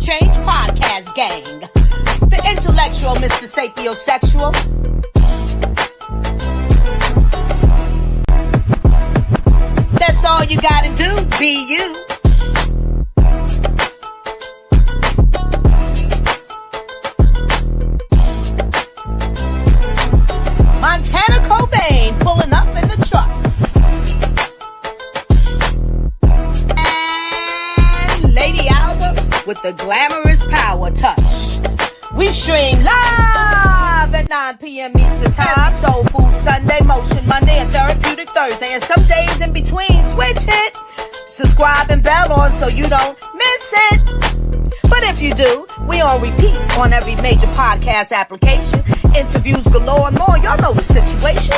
Change Podcast Gang. The intellectual Mr. Sapiosexual. That's all you gotta do, be you. Montana Cobain pulling up in the truck. And Lady Alba with the glamorous power touch. We stream live at 9 p.m. Eastern Time. Soul Food Sunday, Motion Monday, and Therapeutic Thursday. And some days in between, switch it. Subscribe and bell on so you don't miss it. But if you do, we on repeat on every major podcast application. Interviews galore and more. Y'all know the situation.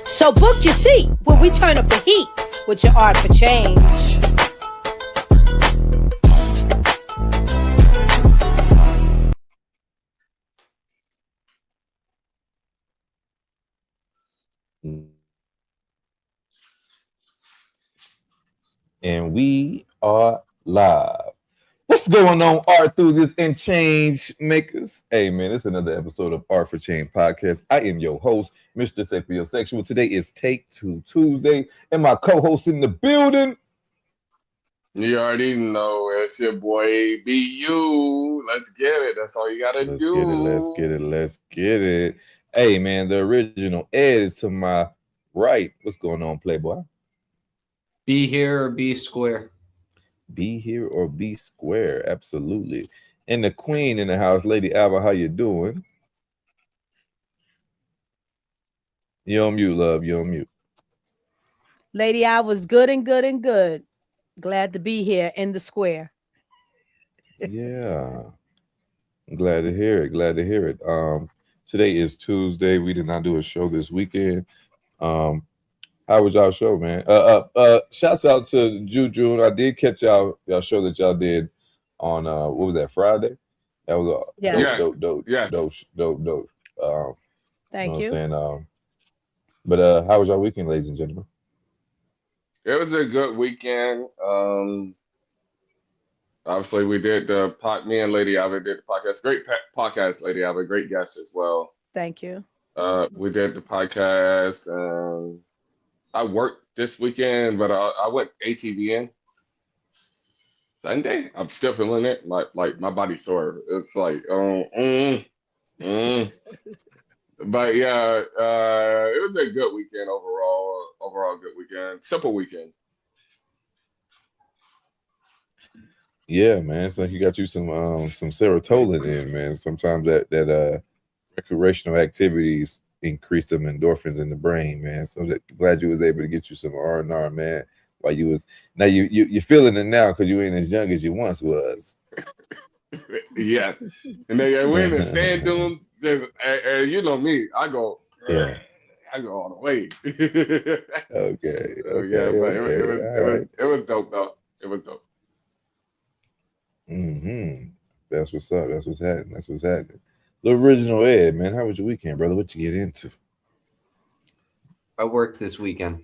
So book your seat when we turn up the heat with your art for change. And we are live. What's going on, art enthusiasts and change makers? Hey, man, it's another episode of Art for Change podcast. I am your host, Mr. Sapiosexual. Today is Take Two Tuesday, and my co-host in the building. You already know it's your boy BU. Let's get it. That's all you gotta do. Let's get it. Hey, man, the original Ed is to my right. What's going on, Playboy? Be here or be square. Be here or be square, absolutely. And the queen in the house, Lady Alba, how you doing? You're on mute, love. You're on mute. Lady Alba's good and good and good. Glad to be here in the square. Yeah. Glad to hear it. Today is Tuesday. We did not do a show this weekend. How was y'all show, man? Shouts out to Juju. I did catch y'all show that y'all did on what was that, Friday? That was dope. Thank you. But how was y'all weekend, ladies and gentlemen? It was a good weekend. Obviously, we did me and Lady Alba did the podcast. Great podcast, Lady Alba. Great guest as well. Thank you. We did the podcast. I worked this weekend, but I went ATVing Sunday. I'm still feeling it. My body's sore. It's like, But yeah, it was a good weekend overall. Overall, good weekend. Simple weekend. Yeah, man. It's like you got you some serotonin in, man. Sometimes that recreational activities increase them endorphins in the brain, man. So glad you was able to get you some R&R, man. While you was now you're feeling it now because you ain't as young as you once was. Yeah, and then we're in the sand dunes. You know me, I go all the way. Okay. Yeah, but it was dope though. It was dope. That's what's up. That's what's happening. The original Ed, man. How was your weekend, brother? What you get into? I worked this weekend.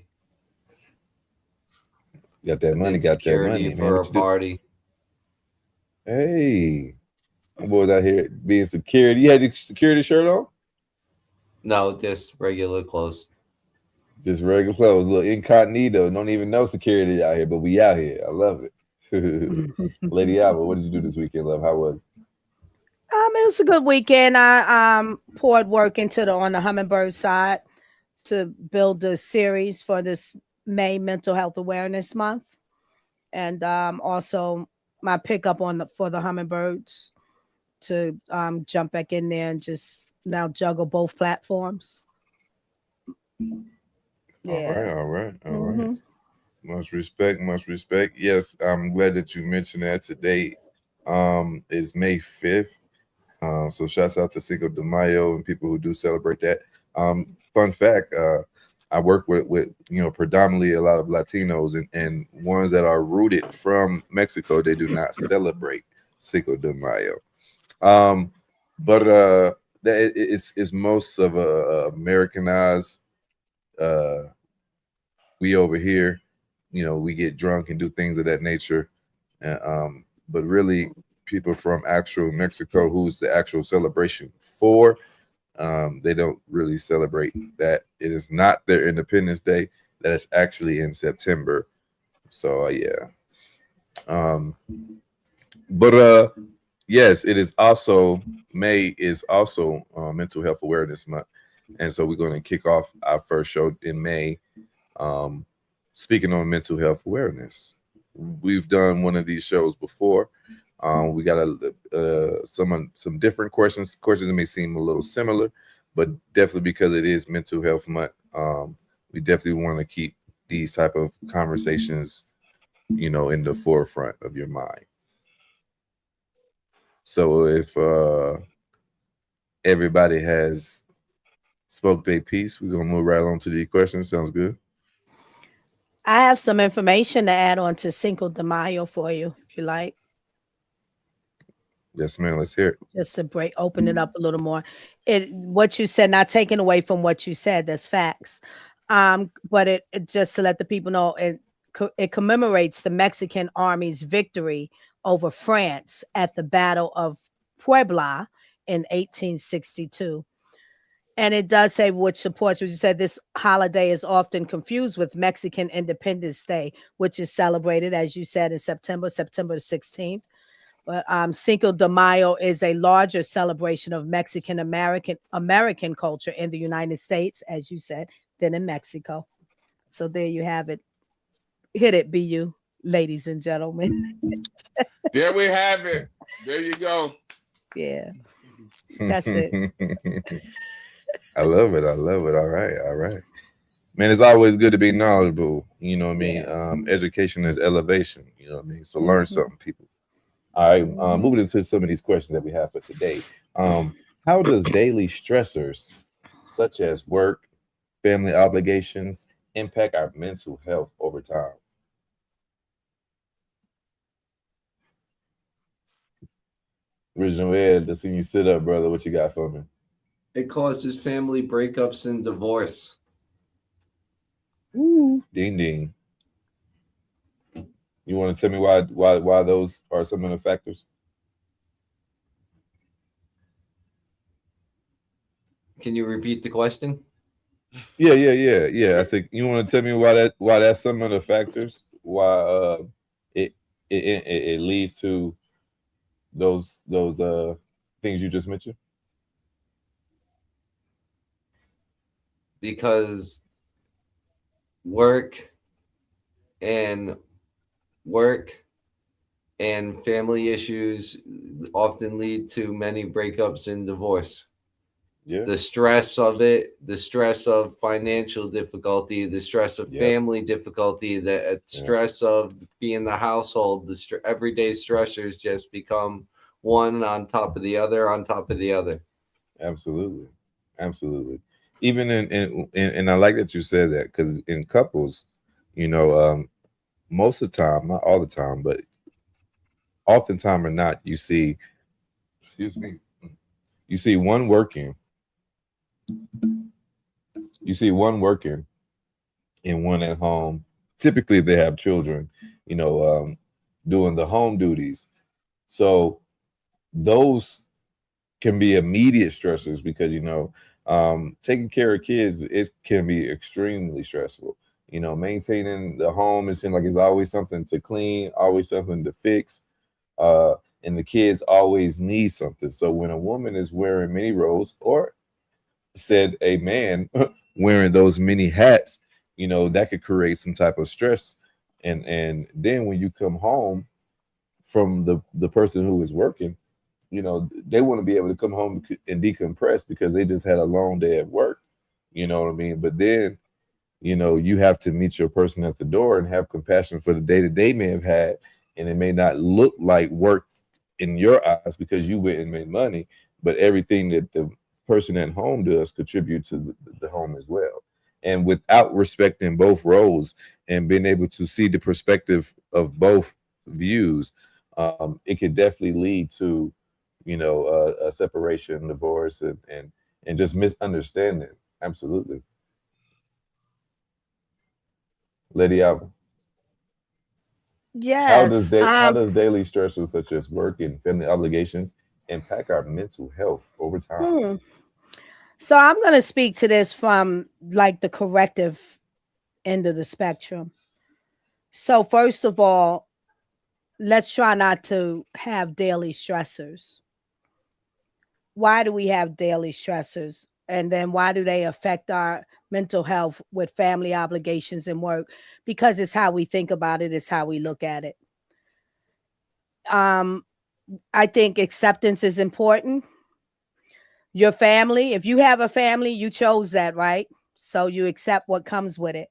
Got that money, man. For a party. Hey, my boys out here being security. You had the security shirt on? No, just regular clothes. Just regular clothes. Look, incognito. Don't even know security out here, but we out here. I love it. Lady Alba, what did you do this weekend, love? How was it? It was a good weekend. I poured work on the Hummingbird side to build a series for this May Mental Health Awareness Month, and also my pickup for the Hummingbirds to jump back in there and just now juggle both platforms. Yeah. All right. Much respect. Yes, I'm glad that you mentioned that. Today is May 5th. So shouts out to Cinco de Mayo and people who do celebrate that. Fun fact, I work with predominantly a lot of Latinos and ones that are rooted from Mexico. They do not celebrate Cinco de Mayo. But that it's most of Americanized. We over here, we get drunk and do things of that nature. But really, people from actual Mexico, who's the actual celebration for. They don't really celebrate that. It is not their Independence Day. That is actually in September. So yeah. But yes, it is also May is also Mental Health Awareness Month, and so we're going to kick off our first show in May. Speaking on mental health awareness, we've done one of these shows before. We got some different questions. Questions that may seem a little similar, but definitely because it is Mental Health Month, we definitely want to keep these type of conversations, in the forefront of your mind. So if everybody has spoke their piece, we're gonna move right on to the questions. Sounds good. I have some information to add on to Cinco de Mayo for you, if you like. Yes, ma'am. Let's hear it. Just to open it up a little more. What you said, not taken away from what you said, that's facts. But it just to let the people know, it commemorates the Mexican army's victory over France at the Battle of Puebla in 1862. And it does say, which supports what you said, this holiday is often confused with Mexican Independence Day, which is celebrated, as you said, in September 16th. But Cinco de Mayo is a larger celebration of Mexican American culture in the United States, as you said, than in Mexico. So there you have it. Hit it, BU, ladies and gentlemen. There we have it. There you go. Yeah, that's it. I love it. All right. Man, it's always good to be knowledgeable. You know what I mean? Yeah. Education is elevation. You know what I mean? So learn something, people. All right, moving into some of these questions that we have for today. How does daily stressors, such as work, family obligations, impact our mental health over time? Original Ed, let's see you sit up, brother. What you got for me? It causes family breakups and divorce. Ooh, ding ding. You want to tell me why those are some of the factors? Can you repeat the question? Yeah. I think you want to tell me why that's some of the factors, why it leads to those things you just mentioned. Because work and family issues often lead to many breakups and divorce. Yeah. The stress of it, the stress of financial difficulty, the stress of family difficulty, the stress of being in the household, the everyday stressors just become one on top of the other on top of the other. Absolutely. Even and I like that you said that, because in couples, most of the time, not all the time, but oftentimes or not, you see one working. You see one working and one at home. Typically, if they have children, doing the home duties. So those can be immediate stressors because, taking care of kids, it can be extremely stressful. Maintaining the home, it seems like it's always something to clean, always something to fix. And the kids always need something. So when a woman is wearing many roles, or said a man wearing those many hats, that could create some type of stress. And then when you come home from the person who is working, they want to be able to come home and decompress because they just had a long day at work. You know what I mean? But then, you have to meet your person at the door and have compassion for the day that they may have had. And it may not look like work in your eyes because you went and made money, but everything that the person at home does contribute to the home as well. And without respecting both roles and being able to see the perspective of both views, it could definitely lead to, a separation, divorce, and just misunderstanding. Absolutely. Lady Alva. Yes. How does daily stressors such as work and family obligations impact our mental health over time? Hmm. So I'm going to speak to this from like the corrective end of the spectrum. So first of all, let's try not to have daily stressors. Why do we have daily stressors? And then why do they affect our mental health with family obligations and work? Because it's how we think about it, it's how we look at it. Um, I think acceptance is important. Your family, if you have a family, you chose that, right? So you accept what comes with it.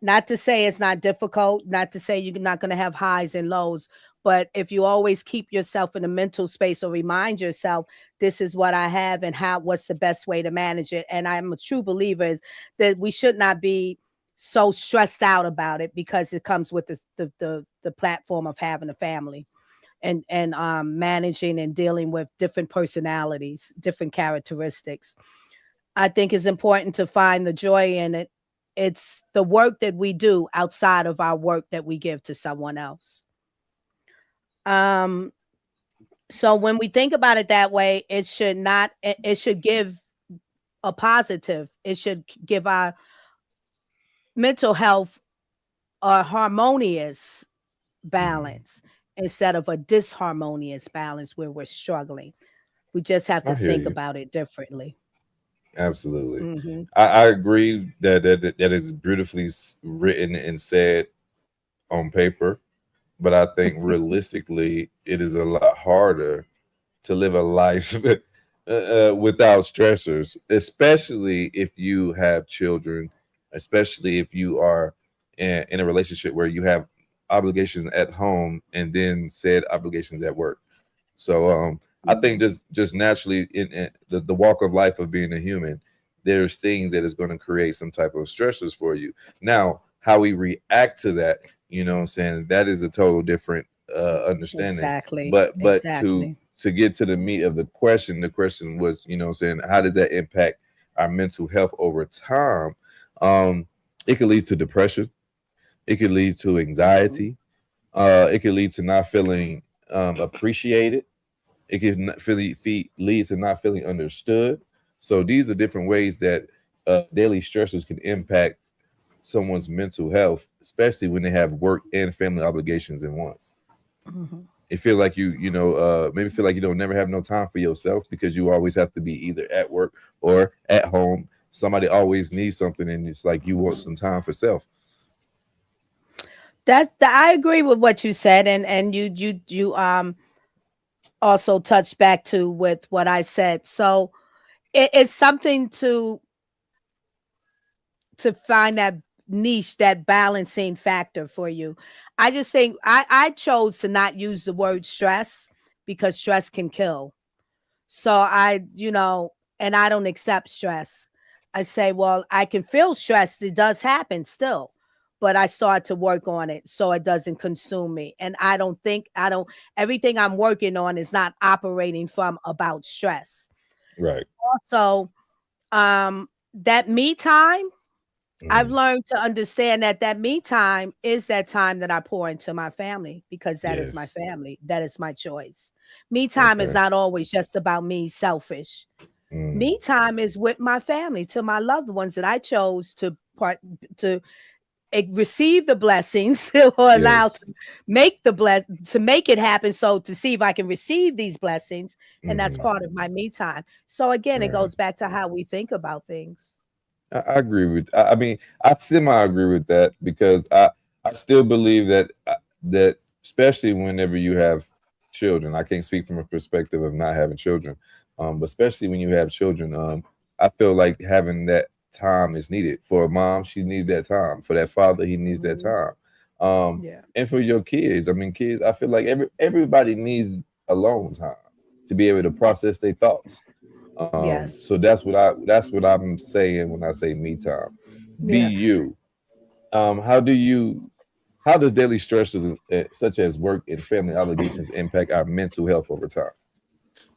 Not to say it's not difficult, not to say you're not going to have highs and lows, but if you always keep yourself in a mental space or remind yourself, this is what I have and what's the best way to manage it. And I'm a true believer is that we should not be so stressed out about it because it comes with the platform of having a family and managing and dealing with different personalities, different characteristics. I think it's important to find the joy in it. It's the work that we do outside of our work that we give to someone else. Um, so when we think about it that way, it should not, it should give a positive. It should give our mental health a harmonious balance instead of a disharmonious balance where we're struggling. We just have I to hear think you. about it differently. Absolutely. Hmm. I agree that is beautifully written and said on paper, but I think realistically, it is a lot harder to live a life without stressors, especially if you have children, especially if you are in a relationship where you have obligations at home and then said obligations at work. So I think just naturally in the walk of life of being a human, there's things that is going to create some type of stressors for you. Now, how we react to that, you know what I'm saying, that is a total different understanding. Exactly. But Exactly. to get to the meat of the question was, you know what I'm saying, how does that impact our mental health over time? It could lead to depression, it could lead to Mhm. anxiety, it could lead to not feeling appreciated, it can leads to not feeling understood. So these are different ways that daily stressors can impact someone's mental health, especially when they have work and family obligations in once. Mhm. It feel like maybe feel like you don't never have no time for yourself because you always have to be either at work or at home. Somebody always needs something, and it's like you want some time for self. I agree with what you said, and you also touched back to with what I said. So it's something to find that niche, that balancing factor for you. I just think I chose to not use the word stress because stress can kill. So and I don't accept stress. I say, well, I can feel stressed. It does happen still, but I start to work on it so it doesn't consume me. And everything I'm working on is not operating from about stress. Right. Also, that me time, I've Mhm. learned to understand that me time is that time that I pour into my family because that is my Yes. family. That is my choice. Me time is Okay. not always just about me selfish. Mm. Me time is with my family, to my loved ones that I chose to receive the blessings or allow Yes. to to make it happen. So to see if I can receive these blessings, and that's Hmm. part of my me time. So again, it Right. goes back to how we think about things. I agree with. I mean, I semi agree with that because I still believe that especially whenever you have children, I can't speak from a perspective of not having children, but especially when you have children, I feel like having that time is needed for a mom. She needs that time. For that father, he needs that Mhm. time. Yeah. And for your kids, I mean, kids, I feel like everybody needs alone time to be able to process their thoughts. Yes. So that's what I'm saying when I say me time. Be Yeah. you. How do you how does daily stresses such as work and family obligations impact our mental health over time?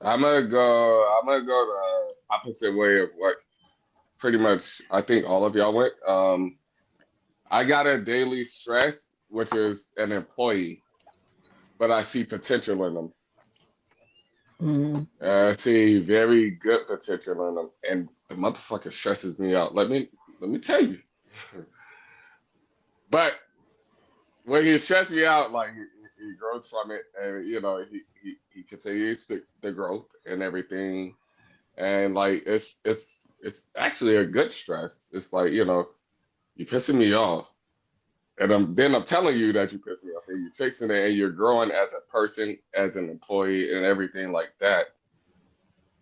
I'm gonna go the opposite way of what pretty much I think all of y'all went. I got a daily stress which is an employee, but I see potential in them. I see very good potential in them, and the motherfucker stresses me out. Let me tell you. But when he stresses me out, like he grows from it, and you know he continues the growth and everything, and like it's actually a good stress. It's like, you know, you're pissing me off, and I'm telling you that you're pissing me off, and you're fixing it, and you're growing as a person, as an employee, and everything like that.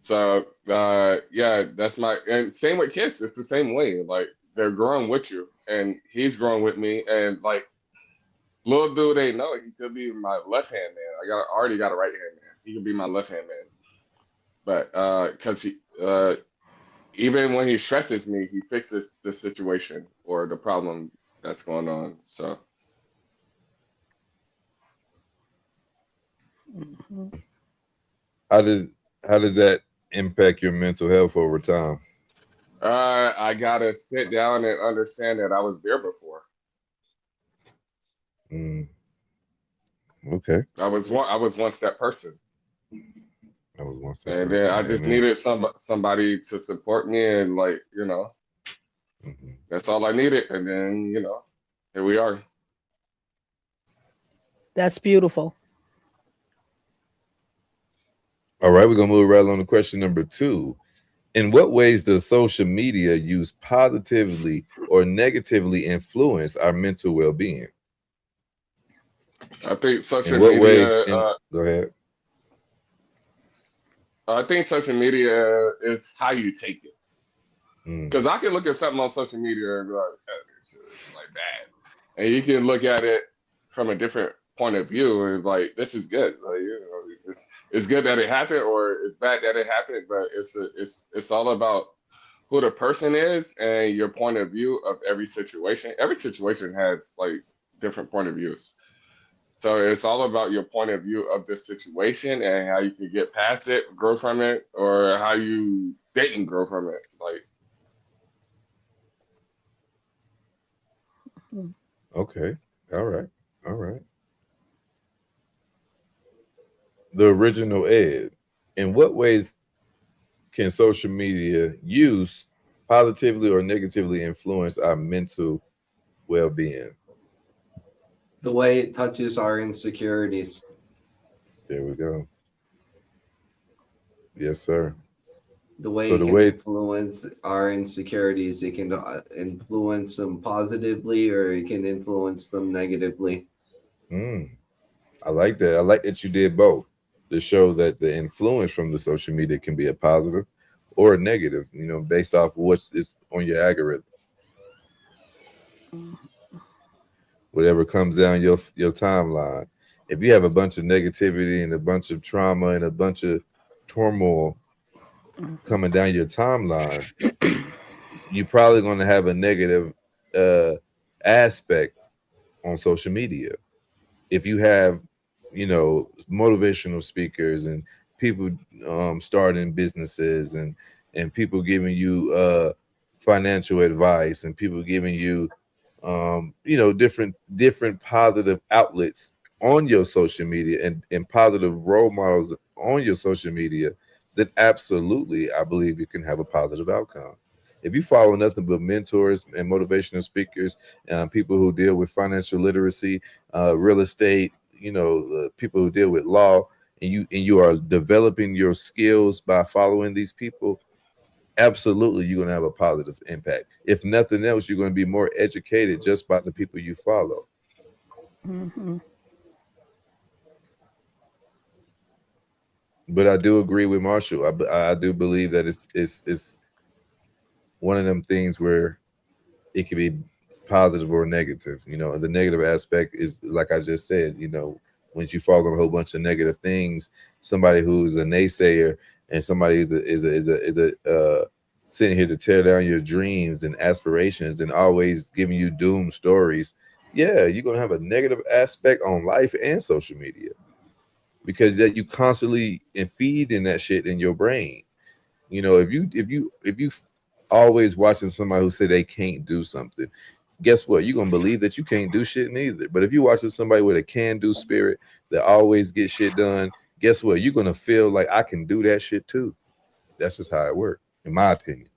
So yeah, that's and same with kids. It's the same way. Like they're growing with you, and he's growing with me, and like little dude ain't know he could be my left hand man. I already got a right hand man. He could be my left hand man, but because he even when he stresses me, he fixes the situation or the problem that's going on. So. How does that impact your mental health over time? I gotta sit down and understand that I was there before. Okay. I was once that person. I was once that and person. then I just needed somebody to support me, and like, you know, that's all I needed. And then, you know, here we are. That's beautiful. All right, we're gonna move right on to question number 2. In what ways does social media use positively or negatively influence our mental well-being? I think social In what media. ways? Go ahead. I think social media is how you take it. Because I can look at something on social media and be like, oh, this shit is like bad, and you can look at it from a different point of view and like, this is good. Like, you know, it's good that it happened, or it's bad that it happened. But it's all about who the person is and your point of view of every situation. Every situation has like different point of views. So it's all about your point of view of the situation and how you can get past it, grow from it, or how you didn't grow from it. Like. Okay. All right. The original Ed. In what ways can social media use positively or negatively influence our mental well-being? The way it touches our insecurities. There we go. Yes, sir. The way it can influence our insecurities, it can influence them positively, or it can influence them negatively. I like that. I like that you did both, to show that the influence from the social media can be a positive or a negative, you know, based off what's on your algorithm. Whatever comes down your timeline. If you have a bunch of negativity and a bunch of trauma and a bunch of turmoil coming down your timeline, you're probably going to have a negative aspect on social media. If you have, you know, motivational speakers and people starting businesses and people giving you financial advice and people giving you you know, different positive outlets on your social media and positive role models on your social media, then absolutely, I believe you can have a positive outcome. If you follow nothing but mentors and motivational speakers, people who deal with financial literacy, real estate, you know, people who deal with law, and you are developing your skills by following these people, absolutely you're going to have a positive impact. If nothing else, you're going to be more educated just by the people you follow. But I do agree with Marshall. I do believe that it's one of them things where it can be positive or negative. You know, the negative aspect is, like I just said, you know, once you follow a whole bunch of negative things, somebody who's a naysayer and somebody is sitting here to tear down your dreams and aspirations and always giving you doom stories, yeah, you're gonna have a negative aspect on life and social media, because that you constantly feeding that shit in your brain. You know, if you always watching somebody who say they can't do something, guess what? You're gonna believe that you can't do shit neither. But if you watching somebody with a can-do spirit that always get shit done, guess what? You're gonna feel like I can do that shit too. That's just how it works, in my opinion.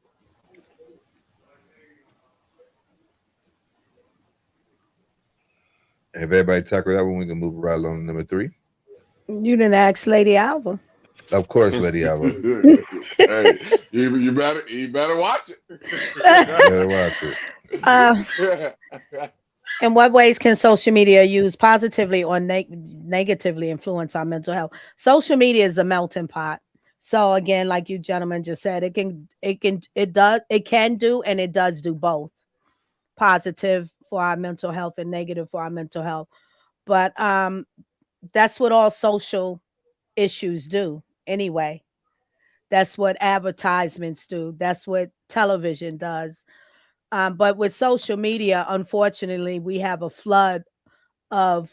If everybody tackled that one, we can move right along to number 3. You didn't ask Lady Alva. Of course, Lady Alva. Hey, you better watch it. Better watch it. In what ways can social media use positively or negatively influence our mental health? Social media is a melting pot. So again, like you gentlemen just said, it can do, and it does do both. Positive for our mental health and negative for our mental health. But that's what all social issues do anyway. That's what advertisements do. That's what television does. But with social media, unfortunately, we have a flood of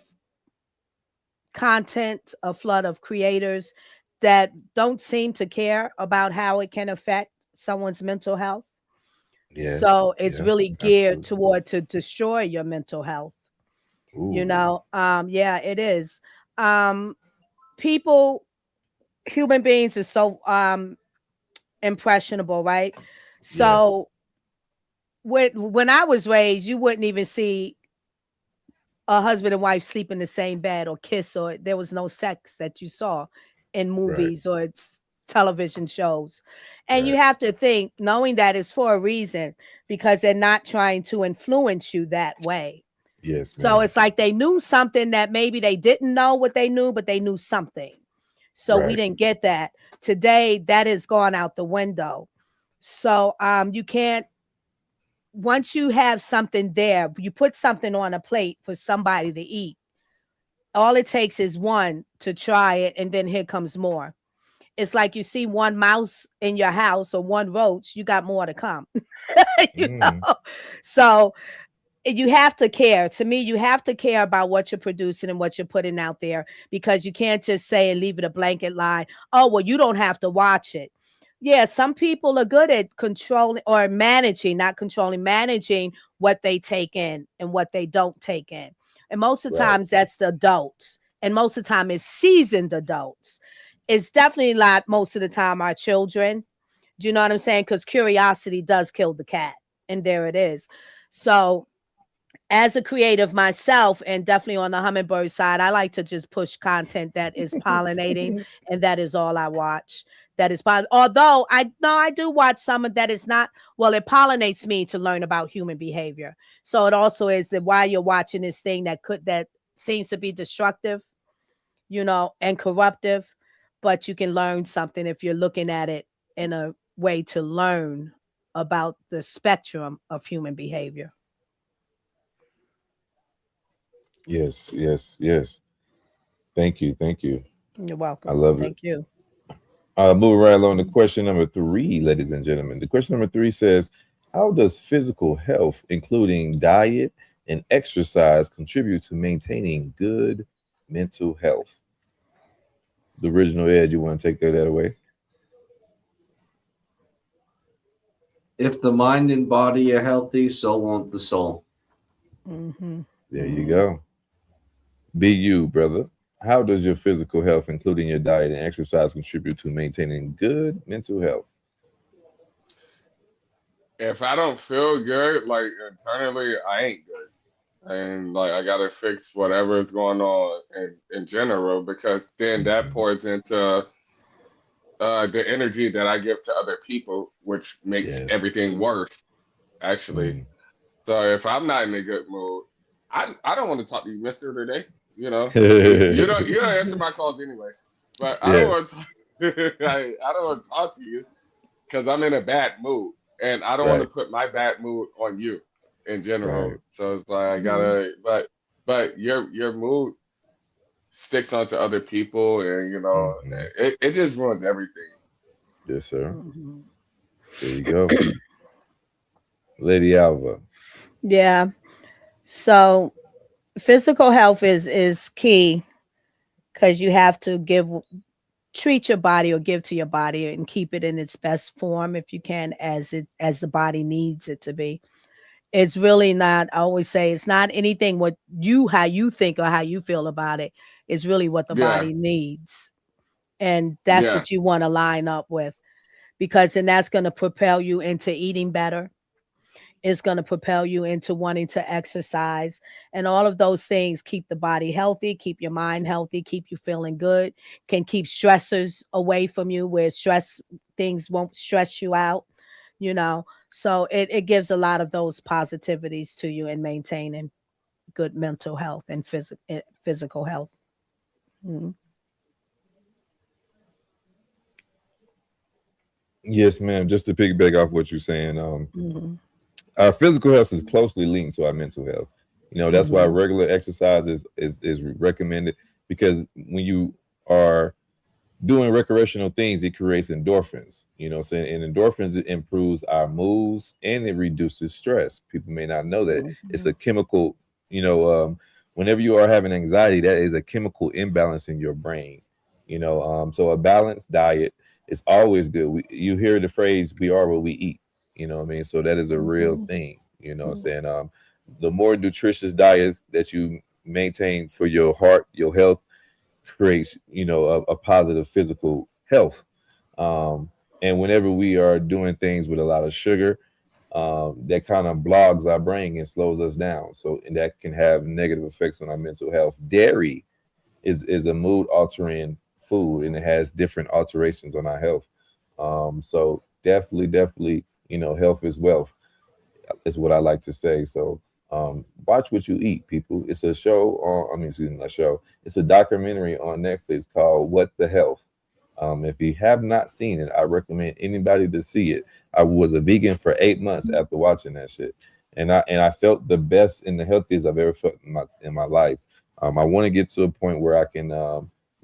content, a flood of creators that don't seem to care about how it can affect someone's mental health. Yeah. So it's really geared absolutely. toward to destroy your mental health. Ooh. You know, yeah, it is. People, human beings are so impressionable, right? So when I was raised, you wouldn't even see a husband and wife sleep in the same bed or kiss, or there was no sex that you saw in movies or television shows. And you have to think, knowing that is for a reason, because they're not trying to influence you that way. Yes. So it's like they knew something that maybe they didn't know what they knew, but they knew something. So we didn't get that. Today, that has gone out the window. So you can't, once you have something there, you put something on a plate for somebody to eat. All it takes is one to try it, and then here comes more. It's like you see one mouse in your house or one roach, you got more to come. You know? So you have to care. To me, you have to care about what you're producing and what you're putting out there, because you can't just say and leave it a blanket lie. Oh, well, you don't have to watch it. Yeah, some people are good at controlling or managing, not controlling, managing what they take in and what they don't take in. And most of the times that's the adults. And most of the time it's seasoned adults. It's definitely not most of the time our children. Do you know what I'm saying? Because curiosity does kill the cat. And there it is. So as a creative myself, and definitely on the hummingbird side, I like to just push content that is pollinating, and that is all I watch. That is, although I do watch some of that is not, well, it pollinates me to learn about human behavior. So it also is that while you're watching this thing that seems to be destructive, you know, and corruptive, but you can learn something if you're looking at it in a way to learn about the spectrum of human behavior. Yes. Thank you. You're welcome. I love it. Thank you. Moving right along to question number 3, ladies and gentlemen. The question number 3 says, how does physical health, including diet and exercise, contribute to maintaining good mental health? The original Ed, you want to take that away? If the mind and body are healthy, so won't the soul. Mm-hmm. There you go. Be you, brother. How does your physical health, including your diet and exercise, contribute to maintaining good mental health? If I don't feel good, like internally, I ain't good. And like I gotta fix whatever is going on in general, because then that pours into the energy that I give to other people, which makes everything worse, actually. So if I'm not in a good mood, I don't want to talk to you, Mr. Today. You know, you don't answer my calls anyway. But I don't want to I don't want to talk to you because I'm in a bad mood, and I don't want to put my bad mood on you in general. So it's like I gotta, but your mood sticks onto other people, and you know, it just ruins everything. Yes, sir. There you go. Lady Alva. Yeah. So physical health is key, because you have to treat your body or give to your body and keep it in its best form if you can, as the body needs it to be. It's really not. I always say it's not anything how you think or how you feel about it. It's really what the Yeah, body needs. And that's yeah, what you want to line up with, because then that's going to propel you into eating better. It's going to propel you into wanting to exercise, and all of those things keep the body healthy, keep your mind healthy, keep you feeling good, can keep stressors away from you, where things won't stress you out, you know. So it gives a lot of those positivities to you in maintaining good mental health and physical health. Mhm. Yes, ma'am. Just to piggyback off what you're saying, Mhm. our physical health is closely linked to our mental health. That's why Mhm. regular exercise is recommended, because when you are doing recreational things, it creates endorphins. Saying, and endorphins, it improves our moods and it reduces stress. People may not know that it's a Mhm. chemical. Whenever you are having anxiety, that is a chemical imbalance in your brain. So a balanced diet is always good. You hear the phrase, "We are what we eat." What I mean? So that is a real Mhm. thing. Mhm. Saying, the more nutritious diets that you maintain for your heart, your health, creates a positive physical health. And whenever we are doing things with a lot of sugar, that kind of blogs our brain and slows us down, and that can have negative effects on our mental health. Dairy is a mood altering food, and it has different alterations on our health. So definitely, health is wealth, is what I like to say. So watch what you eat, people. It's a show on, excuse me, a show. It's a documentary on Netflix called What the Health. If you have not seen it, I recommend anybody to see it. I was a vegan for 8 months after watching that shit, and I felt the best and the healthiest I've ever felt in my life. I want to get to a point where I can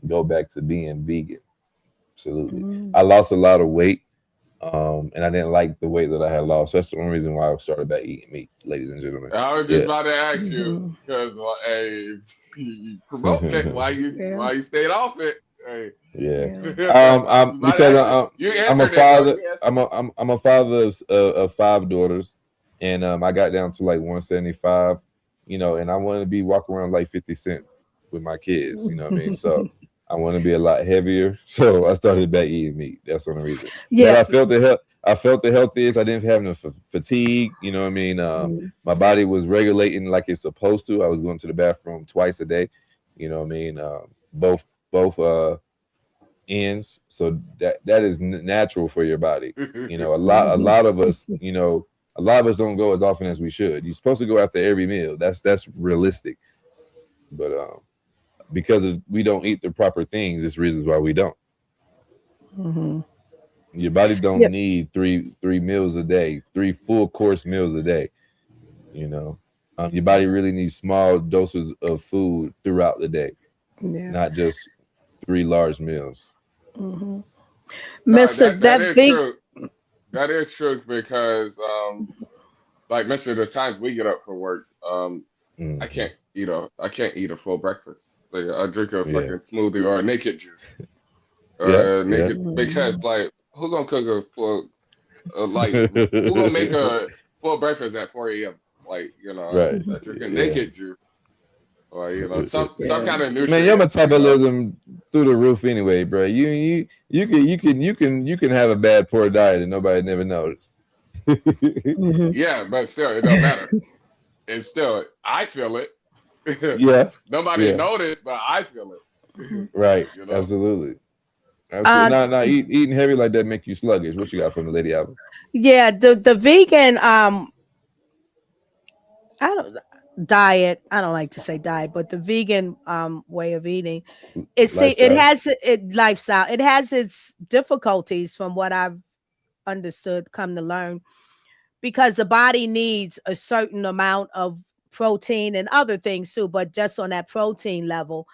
go back to being vegan. Absolutely, Mhm. I lost a lot of weight, and I didn't like the weight that I had lost. So that's the only reason why I started back eating meat, ladies and gentlemen. I was just Yeah. about to ask you Mhm. because hey, you promoting it Yeah. while you stayed off it. Hey, Yeah. Yeah. I was about to Because ask you. You I'm a answered it though. father. You answered. I'm a father of 5 daughters, and I got down to like 175. And I want to be walking around like 50 Cent with my kids. You know what I mean? So I want to be a lot heavier. So I started back eating meat. That's the only reason. That Yeah. I felt the healthiest. I didn't have no fatigue. You know what I mean? Mhm. My body was regulating like it's supposed to. I was going to the bathroom twice a day. You know what I mean? Both ends. So that is natural for your body. A Mhm. lot of us, a lot of us don't go as often as we should. You're supposed to go after every meal. That's realistic. But because we don't eat the proper things, it's reasons why we don't. Mhm. Your body don't Yep. need three meals a day, 3 full course meals a day. You know, your body really needs small doses of food throughout the day, Yeah. not just 3 large meals. Mhm. No, Mister, that that is big. true. That is true because like Mr. The times we get up for work, Hmm. I can't eat a full breakfast. Like I drink a Yeah, fucking smoothie or a naked juice. yeah, yeah. Naked because Mhm. like who gonna cook a full who gonna make a full breakfast at 4 a.m. Like Right. I drink a Yeah. naked juice or some Yeah. kind of Man, your nutrient. metabolism through the roof anyway, bro. You can have a bad poor diet and nobody never noticed. Mhm. Yeah, but still it don't matter. And still I feel it. Yeah, Nobody yeah, noticed, but I feel it. Mhm. right. you know. Absolutely, absolutely. Uh, Now, eating heavy like that make you sluggish. What you got from the lady album? yeah, the vegan I don't diet. I don't like to say diet, but the vegan way of eating. It Lifestyle. has it lifestyle. It has its difficulties from what I've understood, come to learn, because the body needs a certain amount of protein and other things too, but just on that protein level.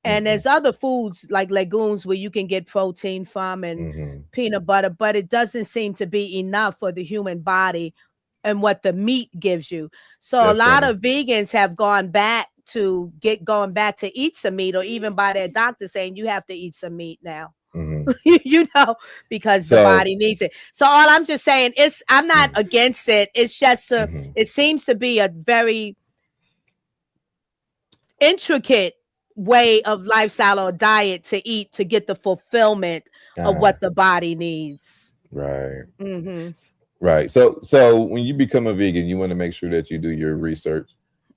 And Hmm. there's other foods like legumes where you can get protein from, and Hmm. peanut butter, but it doesn't seem to be enough for the human body and what the meat gives you. So a That's lot funny. of vegans have gone back to going back to eat some meat, or even by their doctor saying you have to eat some meat now. you know, because the body needs it. So all I'm just saying is I'm not against it. It's just it seems to be a very intricate way of lifestyle or diet to eat to get the fulfillment of what the body needs. Right. Right. So when you become a vegan, you want to make sure that you do your research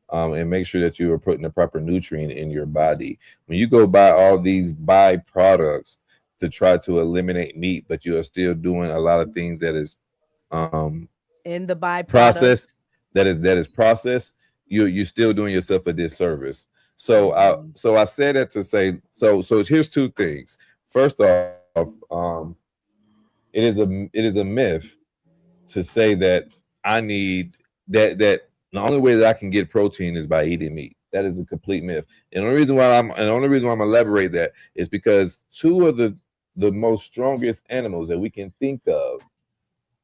and make sure that you are putting the proper nutrient in your body. When you go buy all these byproducts to try to eliminate meat, but you are still doing a lot of things that is in the byproduct process that is processed, you're still doing yourself a disservice. So I said that to say, so here's two things. First off, it is a myth to say that I need that the only way that I can get protein is by eating meat. That is a complete myth. And the only reason why I'm elaborate that is because two of the most strongest animals that we can think of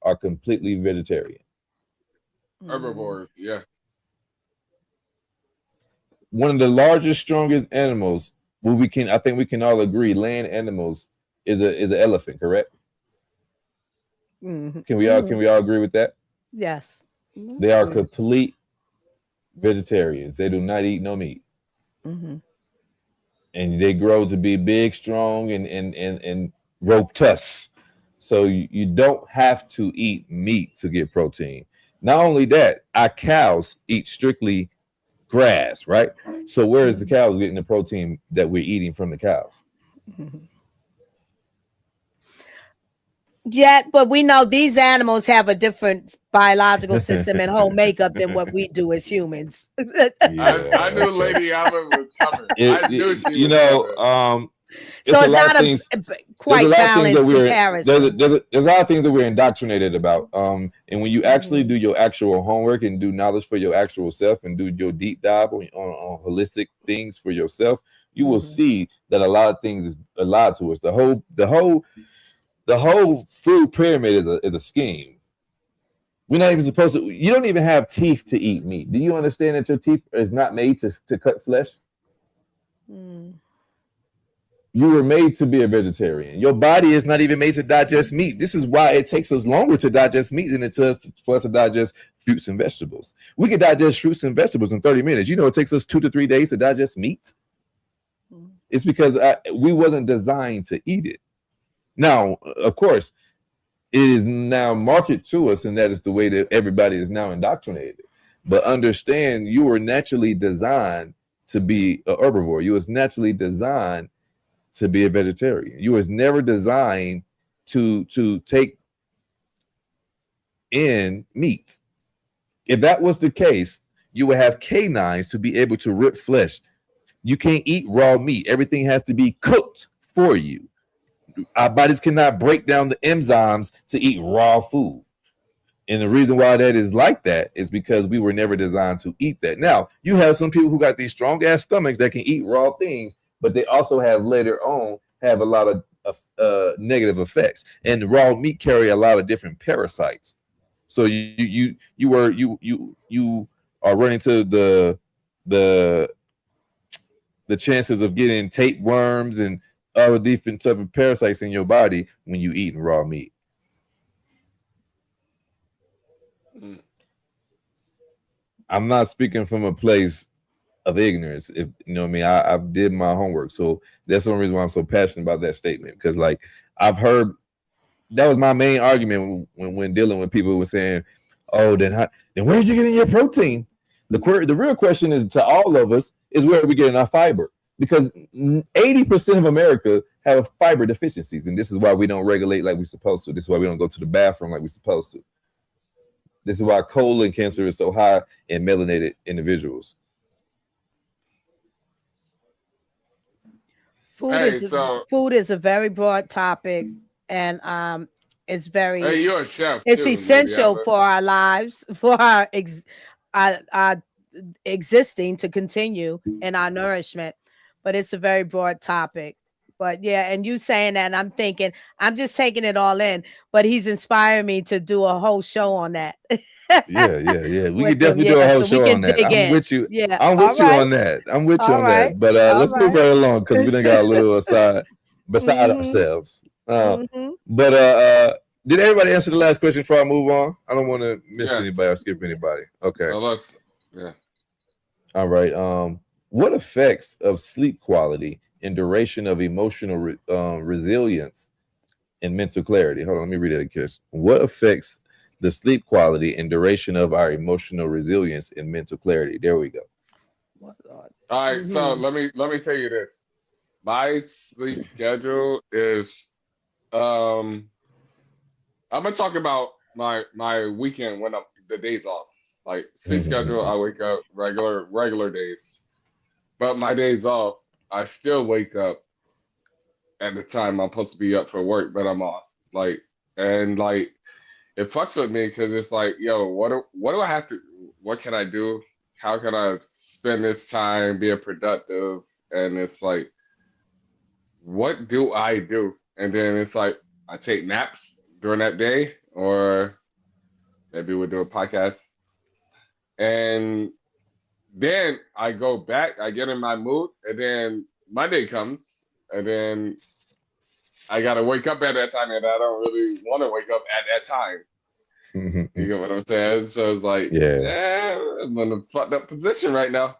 are completely vegetarian. Herbivores, yeah. One of the largest, strongest animals, I think we can all agree, land animals is an elephant, correct? Can we all agree with that? Yes. They are complete vegetarians. They do not eat no meat. And they grow to be big, strong, and robust. So you don't have to eat meat to get protein. Not only that, our cows eat strictly grass, right? So where is the cows getting the protein that we're eating from the cows? Yeah, but we know these animals have a different biological system and whole makeup than what we do as humans. I knew Lady Albert was covered. I knew she was covered. So it's not quite balanced comparison. There's a lot of things that we're indoctrinated about. And when you actually do your actual homework and do knowledge for your actual self and do your deep dive on holistic things for yourself, you will see that a lot of things is allowed to us. The whole food pyramid is a scheme. We're not even supposed to. You don't even have teeth to eat meat. Do you understand that your teeth is not made to cut flesh? You were made to be a vegetarian. Your body is not even made to digest meat. This is why it takes us longer to digest meat than it does for us to digest fruits and vegetables. We can digest fruits and vegetables in 30 minutes. You know, it takes us 2 to 3 days to digest meat. It's because we wasn't designed to eat it. Now, of course, it is now marketed to us, and that is the way that everybody is now indoctrinated. But understand, you were naturally designed to be an herbivore. You was naturally designed to be a vegetarian. You was never designed to take in meat. If that was the case, you would have canines to be able to rip flesh. You can't eat raw meat. Everything has to be cooked for you. Our bodies cannot break down the enzymes to eat raw food. And the reason why that is like that is because we were never designed to eat that. Now, you have some people who got these strong ass stomachs that can eat raw things, but they also have later on have a lot of negative effects. And raw meat carry a lot of different parasites. So you are running to the chances of getting tapeworms and other different type of parasites in your body when you eat raw meat. I'm not speaking from a place of ignorance. If you know what I mean, I did my homework, so that's the only reason why I'm so passionate about that statement. Because like I've heard, that was my main argument when dealing with people who were saying, "Oh, then where are you getting your protein?" The real question is to all of us is where are we getting our fiber? Because 80% of America have fiber deficiencies, and this is why we don't regulate like we're supposed to. This is why we don't go to the bathroom like we're supposed to. This is why colon cancer is so high in melanated individuals. Food is a very broad topic, and it's very. Hey, you're a chef. It's essential for our lives, for our existing to continue in our nourishment. But it's a very broad topic. But yeah, and you saying that, and I'm thinking, I'm just taking it all in. But he's inspired me to do a whole show on that. Yeah. We can definitely do a whole show on that. I'm with you. Yeah, I'm with you on that. But let's move right along because we done got a little beside ourselves. Mhm. But did everybody answer the last question before I move on? I don't want to miss Yeah. anybody or skip anybody. Okay. So let's, yeah. All right. What effects of sleep quality and duration of emotional resilience and mental clarity? Hold on, let me read it again. What affects the sleep quality and duration of our emotional resilience and mental clarity? There we go. All right. So let me tell you this. My sleep schedule is I'm gonna talk about my weekend when the days off. Like sleep schedule, I wake up regular days. But my days off, I still wake up at the time I'm supposed to be up for work, but I'm off. Like, and like it fucks with me because it's like, yo, what do I have to? What can I do? How can I spend this time being productive? And it's like, what do I do? And then it's like, I take naps during that day, or maybe we'll do a podcast. And then I go back, I get in my mood, and then Monday comes, and then I gotta wake up at that time, and I don't really want to wake up at that time. You get what I'm saying? So it's like, yeah, I'm in a fucked up position right now,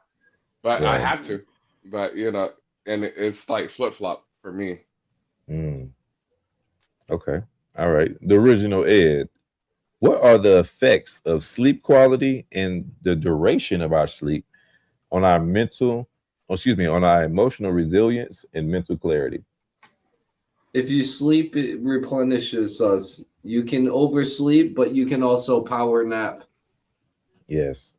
but I have to. But you know, and it's like flip flop for me. Okay. All right. The original Ed. What are the effects of sleep quality and the duration of our sleep on our on our emotional resilience and mental clarity? If you sleep, it replenishes us. You can oversleep, but you can also power nap. Yes.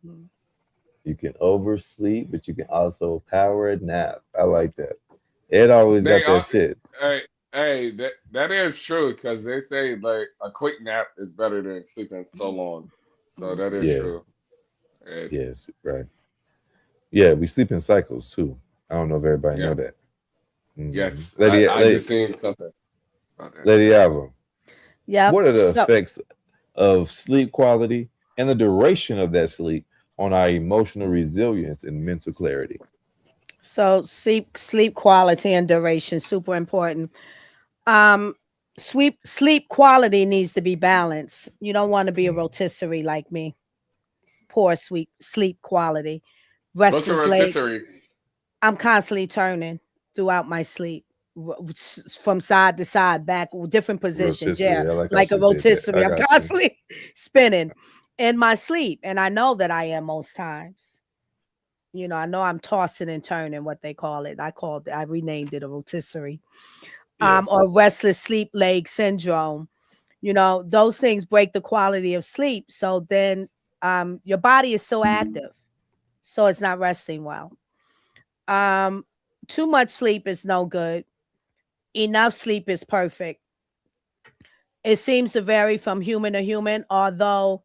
You can oversleep, but you can also power nap. I like that. Ed always got that shit. Hey, that is true because they say like a quick nap is better than sleeping so long. So that is true. Yes, right. Yeah, we sleep in cycles too. I don't know if everybody know that. Yes, Lady, I just seen something. Lady Ava. Yeah. What are the effects of sleep quality and the duration of that sleep on our emotional resilience and mental clarity? So sleep quality and duration, super important. Sleep quality needs to be balanced. You don't want to be a rotisserie like me. Poor sleep quality. What's a Restless leg. rotisserie? I'm constantly turning throughout my sleep from side to side, back, different positions. Rotisserie. Yeah, like a rotisserie. I'm constantly spinning in my sleep. And I know that I am most times. You know, I know I'm tossing and turning, what they call it. I renamed it a rotisserie. Or restless sleep leg syndrome. You know, those things break the quality of sleep. So then your body is so active. So it's not resting well. Too much sleep is no good. Enough sleep is perfect. It seems to vary from human to human, although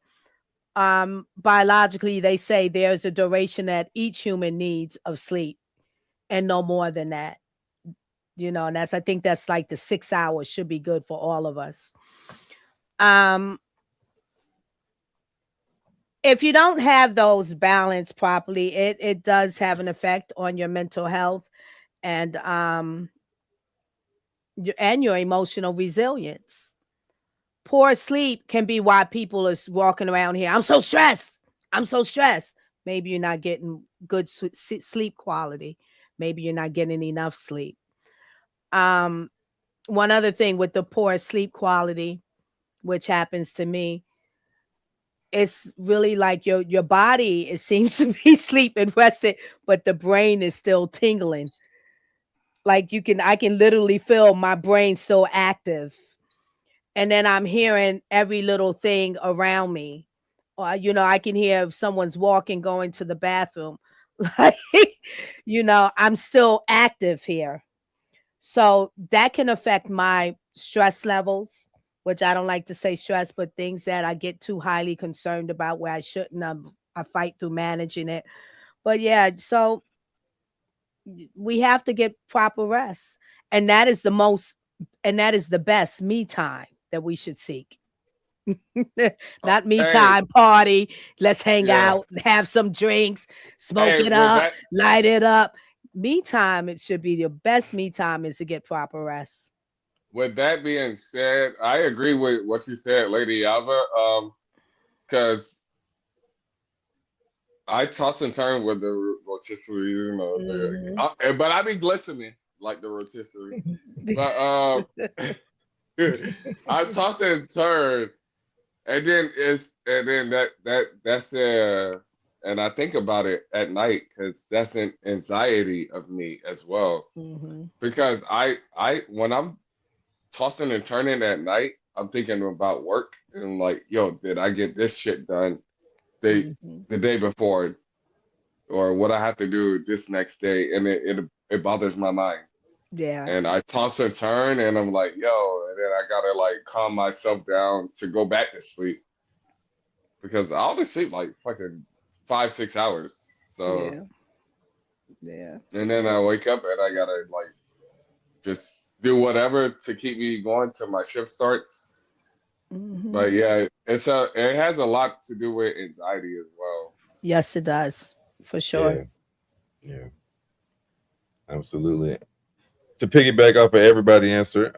biologically they say there's a duration that each human needs of sleep and no more than that. You know, and I think that's like the 6 hours should be good for all of us. If you don't have those balanced properly, it does have an effect on your mental health and your emotional resilience. Poor sleep can be why people are walking around here. I'm so stressed. I'm so stressed. Maybe you're not getting good sleep quality. Maybe you're not getting enough sleep. One other thing with the poor sleep quality, which happens to me, it's really like your body, it seems to be sleep and rested, but the brain is still tingling. Like I can literally feel my brain still active. And then I'm hearing every little thing around me. Or, you know, I can hear if someone's walking, going to the bathroom. Like, you know, I'm still active here. So that can affect my stress levels, which I don't like to say stress, but things that I get too highly concerned about where I shouldn't. I fight through managing it. But yeah, so we have to get proper rest. And that is the best me time that we should seek. Not me time party. Let's hang out, have some drinks, smoke it up, light it up. Me time, it should be your best me time is to get proper rest. with that being said, I agree with what you said, Lady Alva. Because I toss and turn with the rotisserie, you know, but I be glistening like the rotisserie. But I toss and turn, and then that's and I think about it at night because that's an anxiety of me as well. Because I when I'm tossing and turning at night, I'm thinking about work and like, yo, did I get this shit done the day before, or what I have to do this next day, and it bothers my mind. Yeah. And I toss and turn, and I'm like, yo, and then I gotta like calm myself down to go back to sleep because I only sleep like fucking 5-6 hours. So yeah. And then I wake up and I gotta like just do whatever to keep me going till my shift starts. But yeah, it has a lot to do with anxiety as well. Yes, it does, for sure. Yeah. Absolutely. To piggyback off of everybody's answer,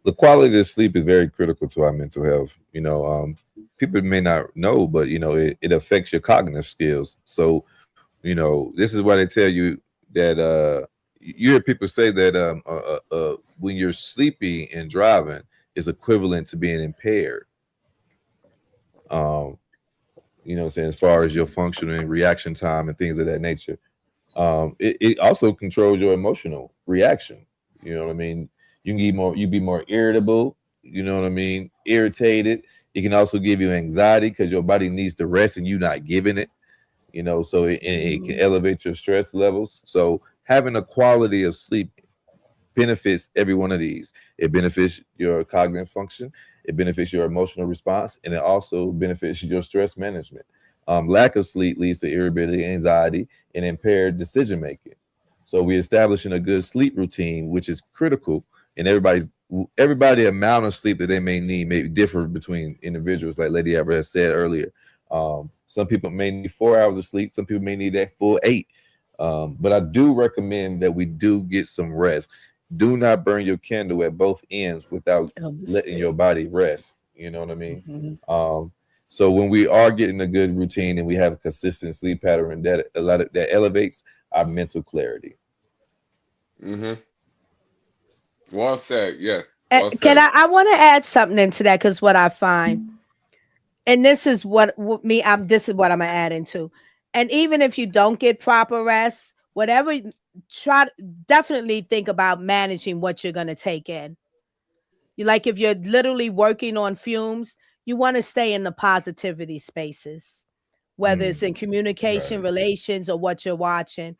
the quality of sleep is very critical to our mental health. You know, people may not know, but you know, it affects your cognitive skills. So, you know, this is why they tell you that you hear people say that when you're sleepy and driving is equivalent to being impaired. You know what I'm saying, as far as your functioning, reaction time, and things of that nature. It also controls your emotional reaction. You know what I mean? You be more irritable. You know what I mean? Irritated. It can also give you anxiety because your body needs to rest and you not giving it. You know, so it can elevate your stress levels. So having a quality of sleep benefits every one of these. It benefits your cognitive function. It benefits your emotional response, and it also benefits your stress management. Lack of sleep leads to irritability, anxiety, and impaired decision making. So we're establishing a good sleep routine, which is critical. And everybody amount of sleep that they may need may differ between individuals, like Lady Alva said earlier. Some people may need 4 hours of sleep. Some people may need that full 8. But I do recommend that we do get some rest. Do not burn your candle at both ends without letting your body rest. You know what I mean? So when we are getting a good routine and we have a consistent sleep pattern, that elevates our mental clarity. Well said. Yes. Well said. Can I want to add something into that, because what I find, and this is what I'm gonna add into. And even if you don't get proper rest, whatever, definitely think about managing what you're gonna take in. Like if you're literally working on fumes, you want to stay in the positivity spaces, whether it's in communication, relations, or what you're watching.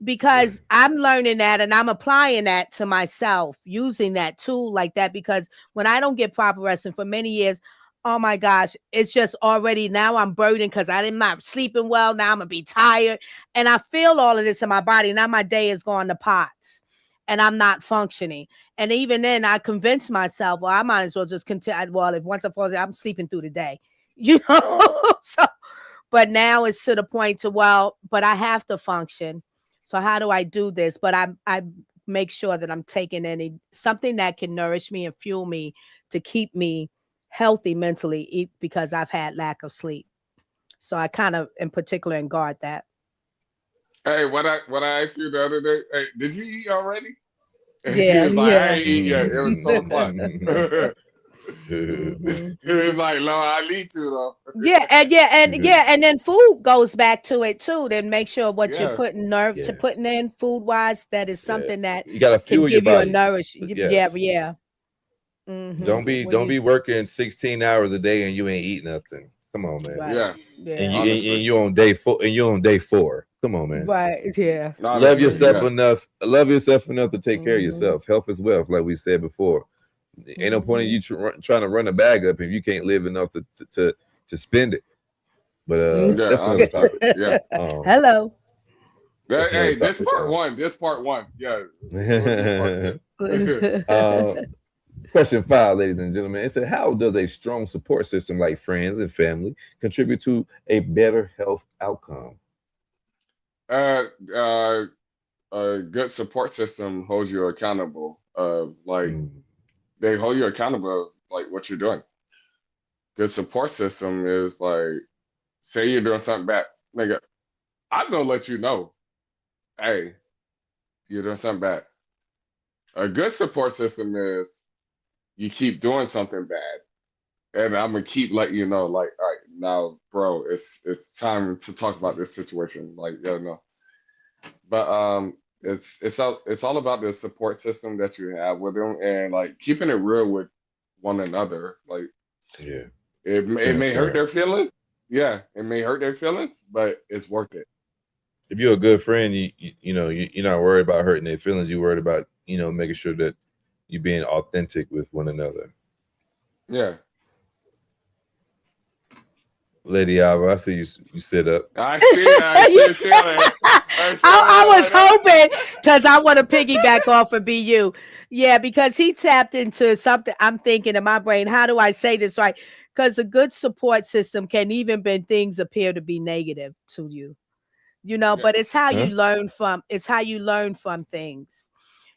Because I'm learning that and I'm applying that to myself, using that tool like that, because when I don't get proper rest, and for many years, oh my gosh, it's just already now I'm burdened because I'm not sleeping well. Now I'm gonna be tired. And I feel all of this in my body. Now my day is going to pots and I'm not functioning. And even then I convince myself, well, I might as well just continue. Well, if once I fall, I'm sleeping through the day, you know? So, but now it's to the point to, well, but I have to function. So how do I do this? But I make sure that I'm taking something that can nourish me and fuel me to keep me healthy mentally, because I've had lack of sleep. So I kind of in particular guard that. Hey, what I asked you the other day, hey, did you eat already? Yeah, he was like, I ain't eat yet. It was 12:00. He was like, no, I need to though. And then food goes back to it too. Then make sure what you're putting putting in food wise, that is something that you gotta fuel your body. Yeah. Don't be working 16 hours a day and you ain't eat nothing. Come on, man. Right. And you're on day 4. And you're on day 4. Come on, man. Right. Yeah. Love yourself enough. Love yourself enough to take care of yourself. Health is wealth, like we said before. Ain't no point in you trying to run a bag up if you can't live enough to spend it. But that's another topic. Yeah. Hello. Hey, this part one. This part one. Yeah. Question 5, ladies and gentlemen. It said, how does a strong support system like friends and family contribute to a better health outcome? A a good support system holds you accountable. Like Mm. they hold you accountable, like what you're doing. Good support system is like, say you're doing something bad, nigga. I'm gonna let you know, hey, you're doing something bad. A good support system is you keep doing something bad, and I'm gonna keep letting you know, like, all right, now, bro, it's time to talk about this situation. Like, yeah, no. But it's all about the support system that you have with them, and like keeping it real with one another. Like, Yeah. it may hurt Transparent. their feelings. Yeah, it may hurt their feelings, but it's worth it. If you're a good friend, you're not worried about hurting their feelings. You're worried about, making sure that you're being authentic with one another. Yeah. Lady Alva, I see you sit up. I see that. I was hoping, because I want to piggyback off of BU. Yeah, because he tapped into something. I'm thinking in my brain, how do I say this right? Because a good support system can even when things appear to be negative to you, Yeah. but it's how Huh? you learn from, things.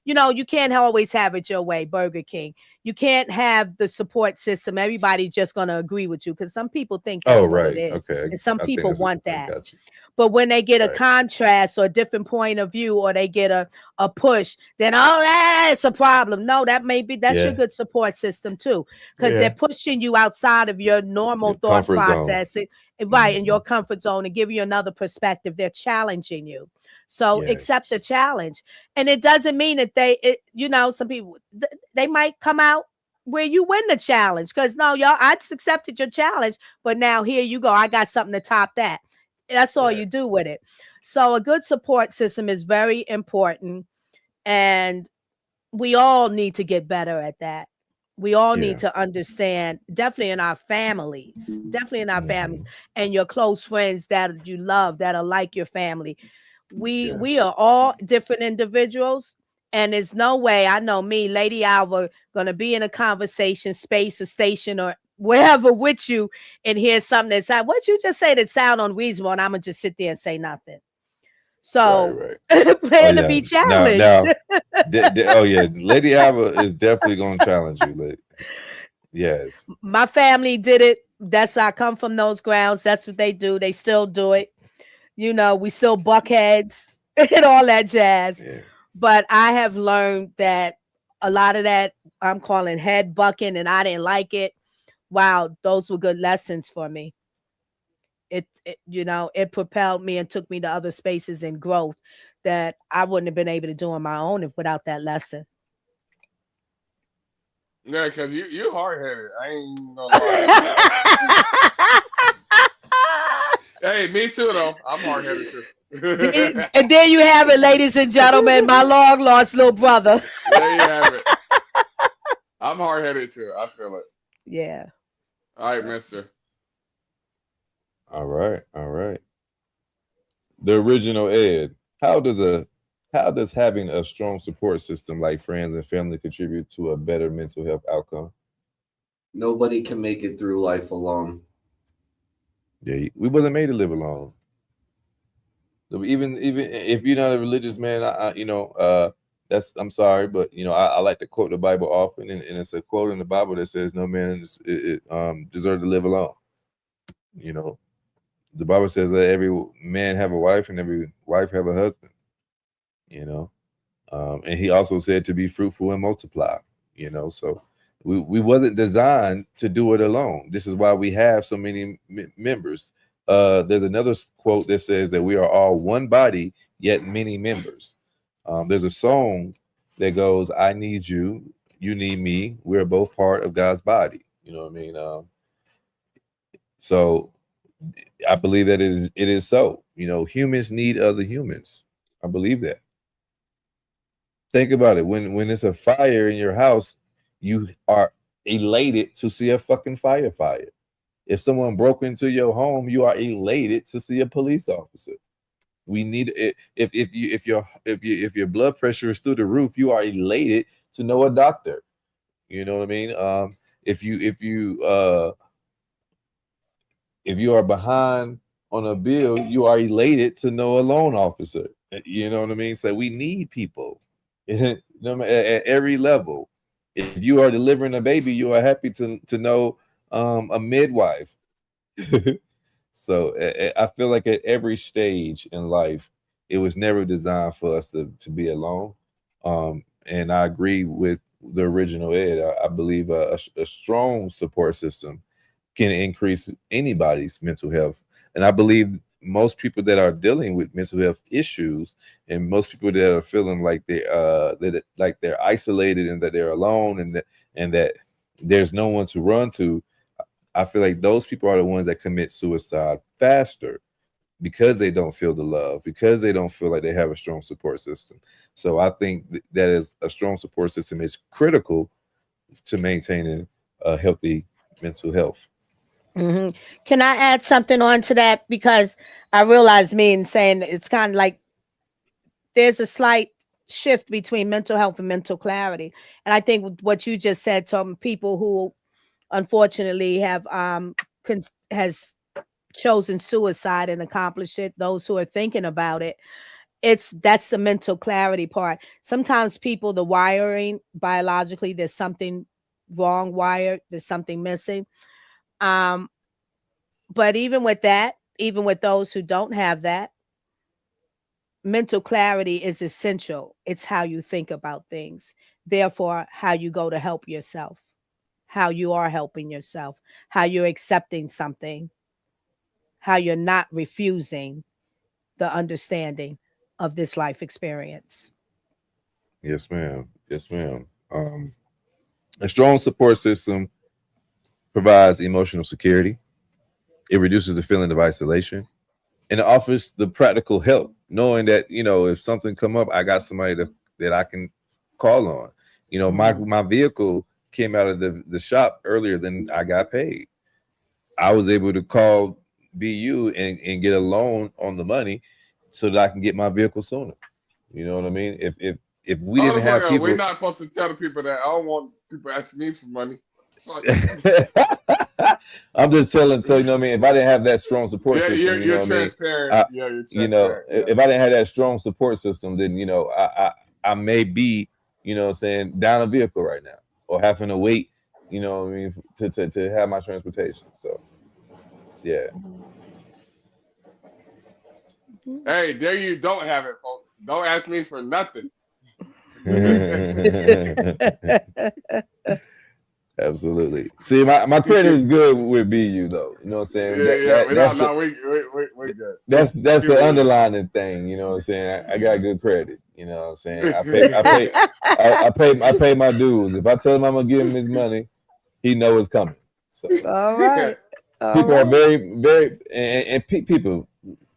You can't always have it your way, Burger King. You can't have the support system. Everybody's just going to agree with you, because some people think that's what it Right. is. Okay. And some I think people that's what want I that. got you. But when they get a Right. contrast or a different point of view, or they get a push, then it's a problem. No, that's Yeah. your good support system too, because Yeah. they're pushing you outside of your normal Your thought comfort zone. process, right, in Mhm. your comfort zone, and give you another perspective. They're challenging you. So Yes. accept the challenge. And it doesn't mean that some people, they might come out where you win the challenge, because no, y'all, I just accepted your challenge, but now here you go. I got something to top that. That's all Right. you do with it. So a good support system is very important, and we all need to get better at that. We all Yeah. need to understand, definitely in our families, Mhm. and your close friends that you love, that are like your family. We Yes. are all different individuals, and there's no way, I know me, Lady Alva, gonna be in a conversation space or station or wherever with you, and hear something that sound, what you just say that sound unreasonable, and I'm gonna just sit there and say nothing. So Right. plan to be challenged. Now, oh yeah, Lady Alva is definitely going to challenge you. Yes. My family did it. I come from those grounds. That's what they do. They still do it. We still buck heads and all that jazz. Yeah. But I have learned that a lot of that I'm calling head bucking, and I didn't like it. Wow, those were good lessons for me. It propelled me and took me to other spaces and growth that I wouldn't have been able to do on my own without that lesson. Yeah, because you hard headed. I ain't gonna lie. Hey, me too though. I'm hard headed too. And there you have it, ladies and gentlemen, my long lost little brother. There you have it. I'm hard headed too. I feel it. Yeah. All right, mister. All right. The original Ed. How does having a strong support system like friends and family contribute to a better mental health outcome? Nobody can make it through life alone. Yeah, we wasn't made to live alone. Even if you're not a religious man, I'm sorry, but I like to quote the Bible often, and it's a quote in the Bible that says no man deserves to live alone. The Bible says that every man have a wife and every wife have a husband. And he also said to be fruitful and multiply. So we wasn't designed to do it alone. This is why we have so many members. There's another quote that says that we are all one body, yet many members. There's a song that goes, I need you, you need me. We're both part of God's body. You know what I mean? So I believe that it is so. Humans need other humans. I believe that. Think about it. When it's a fire in your house, you are elated to see a fucking fire. If someone broke into your home, you are elated to see a police officer. We need it. If your blood pressure is through the roof, you are elated to know a doctor. You know what I mean? If you are behind on a bill, you are elated to know a loan officer. You know what I mean? So we need people at every level. If you are delivering a baby, you are happy to know a midwife. So I feel like at every stage in life, it was never designed for us to be alone. And I agree with the original Ed. I believe a strong support system can increase anybody's mental health. And I believe most people that are dealing with mental health issues, and most people that are feeling like they're isolated and that they're alone, and that there's no one to run to, I feel like those people are the ones that commit suicide faster because they don't feel the love, because they don't feel like they have a strong support system. So I think that is a strong support system is critical to maintaining a healthy mental health. Mhm. Can I add something on to that? Because I realize me in saying it's kind of like there's a slight shift between mental health and mental clarity. And I think what you just said to people who unfortunately have has chosen suicide and accomplished it, those who are thinking about it, that's the mental clarity part. Sometimes people, the wiring biologically, there's something wrong wired, there's something missing. But even with that, even with those who don't have that, mental clarity is essential. It's how you think about things. Therefore, how you go to help yourself, how you are helping yourself, how you're accepting something, how you're not refusing the understanding of this life experience. Yes, ma'am. Yes, ma'am. A strong support system provides emotional security. It reduces the feeling of isolation, and it offers the practical help, knowing that if something come up, I got somebody that I can call on. My vehicle came out of the shop earlier than I got paid. I was able to call BU and get a loan on the money so that I can get my vehicle sooner. You know what I mean? If we didn't have people, we're not supposed to tell the people that. I don't want people asking me for money. I'm just telling. So you know what I mean. If I didn't have that strong support system, you're transparent. You're transparent. If I didn't have that strong support system, then I may be saying down a vehicle right now or having to wait. You know what I mean to have my transportation. So yeah. Hey, there you don't have it, folks. Don't ask me for nothing. Absolutely. See, my credit is good with BU though. You know what I'm saying? We're good. That's the underlining thing. You know what I'm saying? I got good credit. You know what I'm saying? I pay my dues. If I tell him I'm gonna give him his money, he knows it's coming. So all right. People are very, very, and people.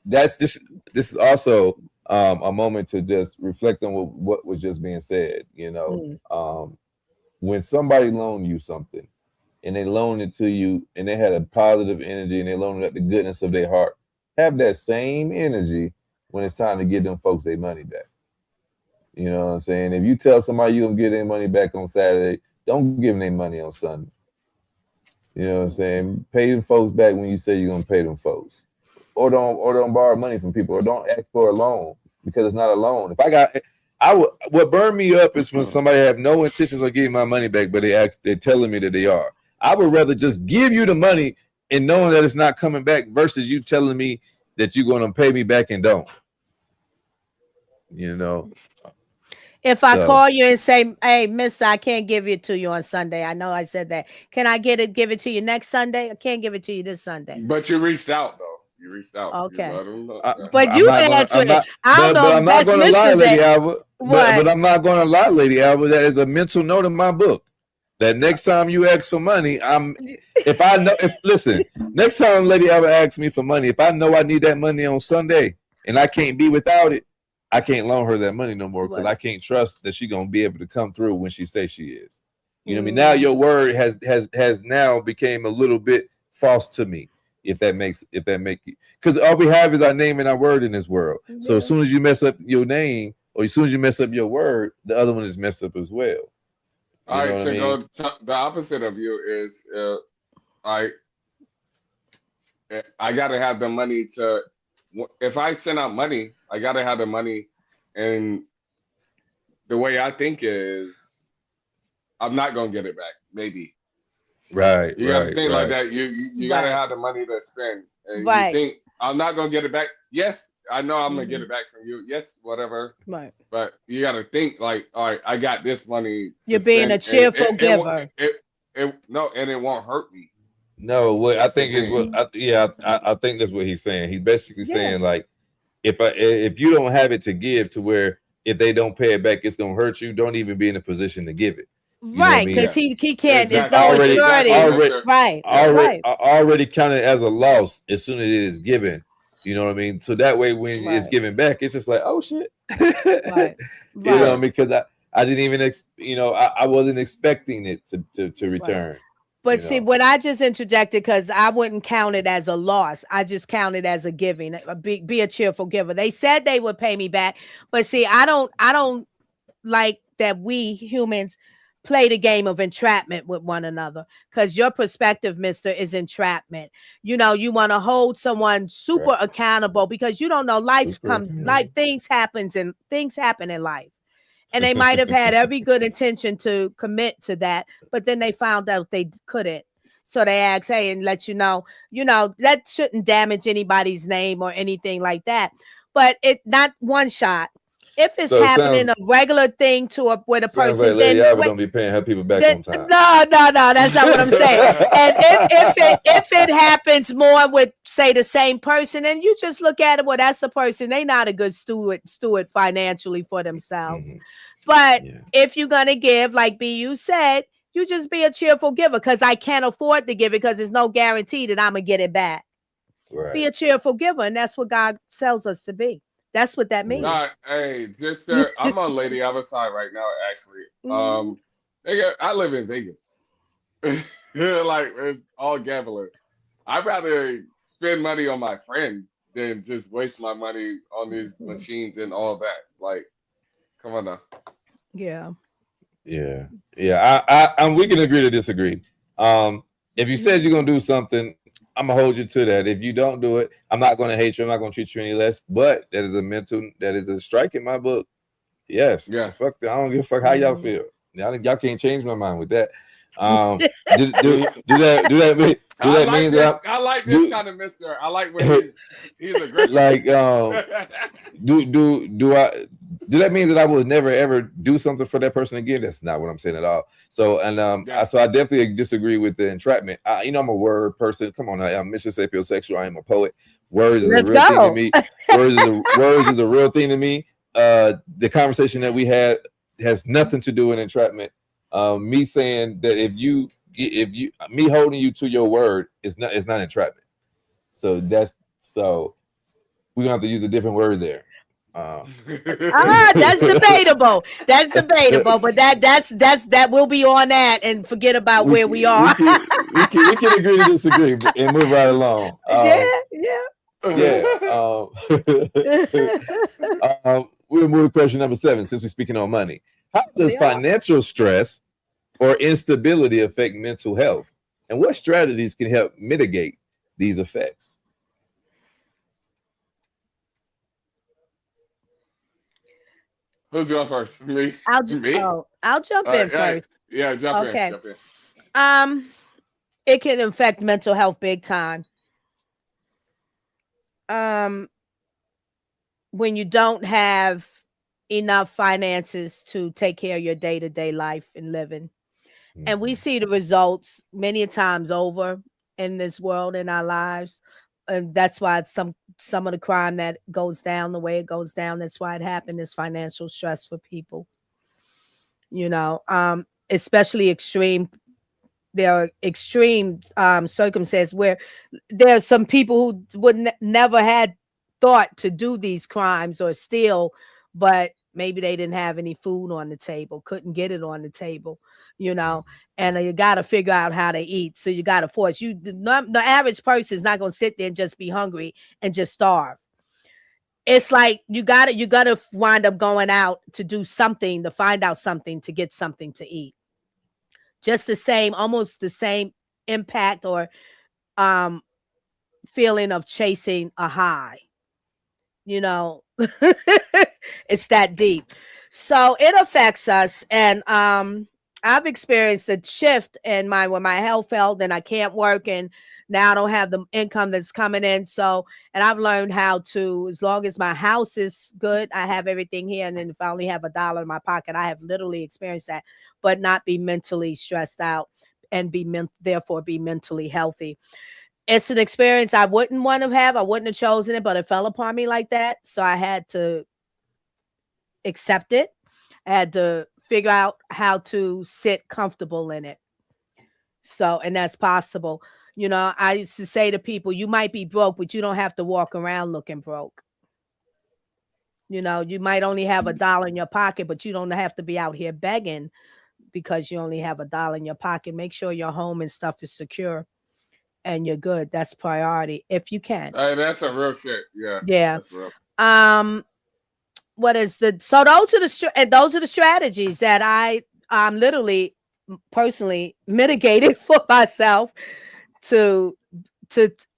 This is also a moment to just reflect on what was just being said. When somebody loaned you something and they loaned it to you and they had a positive energy and they loaned it at the goodness of their heart, have that same energy when it's time to give them folks their money back. You know what I'm saying? If you tell somebody you're gonna give their money back on Saturday, don't give them their money on Sunday. You know what I'm saying? Pay them folks back when you say you're gonna pay them folks. Or don't borrow money from people, or don't ask for a loan because it's not a loan. What burned me up is when somebody have no intentions of getting my money back, but they're telling me that they are. I would rather just give you the money and knowing that it's not coming back versus you telling me that you're going to pay me back and don't. If I call you and say, "Hey, mister, I can't give it to you on Sunday. I know I said that. Can I give it to you next Sunday? I can't give it to you this Sunday." But you reached out though. You reached out. Okay. But you answer it. I don't know. I'm not going to lie, Lady Albert. But I'm not going to lie, Lady Albert. That is a mental note in my book. That next time you ask for money, next time Lady Albert asks me for money, if I know I need that money on Sunday and I can't be without it, I can't loan her that money no more because I can't trust that she's gonna be able to come through when she says she is. You know what I mean? Now your word has now became a little bit false to me. If that makes it, because all we have is our name and our word in this world. Yeah. So as soon as you mess up your name, or as soon as you mess up your word, the other one is messed up as well. All right, so the opposite of you is I gotta have the money to if I send out money, I gotta have the money, and the way I think is, I'm not gonna get it back. Maybe Right, you gotta right, think like right. that. You gotta Right. have the money to spend, and you Right. think I'm not gonna get it back. Yes, I know I'm gonna get Mhm. it back from you. Yes, whatever. Right. But you gotta think like, all right, I got this money to You're being a spend, and cheerful giver. and it won't hurt me. No, what I That's the think is thing. I think that's what he's saying. He's basically Yeah. saying like, if you don't have it to give, to where if they don't pay it back, it's gonna hurt you. Don't even be in a position to give it. You know what I Right, mean? because he can't. There's Exactly. no Already- assurity. already- Right. Already, Right. already counted as a loss as soon as it is given. You know what I mean? So that way, when it's Right. given back, it's just like, oh shit. Right. You know what I Right. mean? Because I didn't even I wasn't expecting it to return. But you see, know. when I just interjected, because I wouldn't count it as a loss, I just count it as a giving. Be a cheerful giver. They said they would pay me back, but see, I don't like that we humans play the game of entrapment with one another, because your perspective, mister, is entrapment. You know, you want to hold someone super accountable, because you don't know, life Super comes, accountable. life things happen in life. And they might have had every good intention to commit to that, but then they found out they couldn't. So they ask, hey, and let you know, that shouldn't damage anybody's name or anything like that. But it not one shot. If it's So it happening sounds- a regular thing with a Sounds person, like Lady then Albert don't be paying her people back on time. no, that's not what I'm saying. And if it happens more with, say, the same person, and you just look at it, well, that's the person. They not a good steward financially for themselves. Mhm. But Yeah. if you're gonna give, like BU said, you just be a cheerful giver, because I can't afford to give it, because there's no guarantee that I'm gonna get it back. Right. Be a cheerful giver, and that's what God tells us to be. That's what that means. Nah, hey, just I'm on Lady Albert side right now. Actually, Mhm. I live in Vegas. Like, it's all gambling. I'd rather spend money on my friends than just waste my money on these machines and all that. Like, come on now. Yeah. Yeah. We can agree to disagree. If you said you're gonna do something, I'm gonna hold you to that. If you don't do it, I'm not gonna hate you. I'm not gonna treat you any less. But that is a strike in my book. Yes. Yeah. Fuck that. I don't give a fuck how y'all Mhm. feel. Y'all can't change my mind with that. Do that mean I like this kind of mister. I like when he's aggressive. like do that mean that I will never ever do something for that person again? That's not what I'm saying at all. So so I definitely disagree with the entrapment. I'm a word person. Come on, I'm Mr. Sapiosexual. I am a poet. Words is Let's a real thing go. to me. Words is a real thing to me. The conversation that we had has nothing to do with entrapment. Me saying that if me holding you to your word is not entrapment. So we're gonna have to use a different word there. That's debatable. That's debatable, but that will be on that, and forget about where we are. We can agree to disagree and move right along. We'll move to question number 7, since we're speaking on money. How does financial stress or instability affect mental health, and what strategies can help mitigate these effects? Who's going first? Me? I'll jump in first. Yeah, jump in. It can affect mental health big time. When you don't have enough finances to take care of your day-to-day life and living. And we see the results many times over in this world, in our lives. And that's why some of the crime that goes down the way it goes down, that's why it happened, is financial stress for people. Especially extreme. There are extreme circumstances where there are some people who would never had thought to do these crimes or steal, but maybe they didn't have any food on the table, couldn't get it on the table, and you got to figure out how to eat. So you got to force the average person is not going to sit there and just be hungry and just starve. It's like you got to wind up going out to do something, to find out something, to get something to eat. Just almost the same impact or feeling of chasing a high. You know, it's that deep. So it affects us. And I've experienced the shift in when my health failed and I can't work, and now I don't have the income that's coming in. So, and I've learned how to, as long as my house is good, I have everything here. And then if I only have $1 in my pocket, I have literally experienced that, but not be mentally stressed out and therefore be mentally healthy. It's an experience I wouldn't want to have. I wouldn't have chosen it, but it fell upon me like that. So I had to accept it. I had to figure out how to sit comfortable in it. So, and that's possible. You know, I used to say to people, you might be broke, but you don't have to walk around looking broke. You know, you might only have $1 in your pocket, but you don't have to be out here begging because you only have $1 in your pocket. Make sure your home and stuff is secure and you're good. That's priority if you can. That's a real shit. Yeah. Yeah. That's real. What is so those are the strategies that I literally personally mitigated for myself to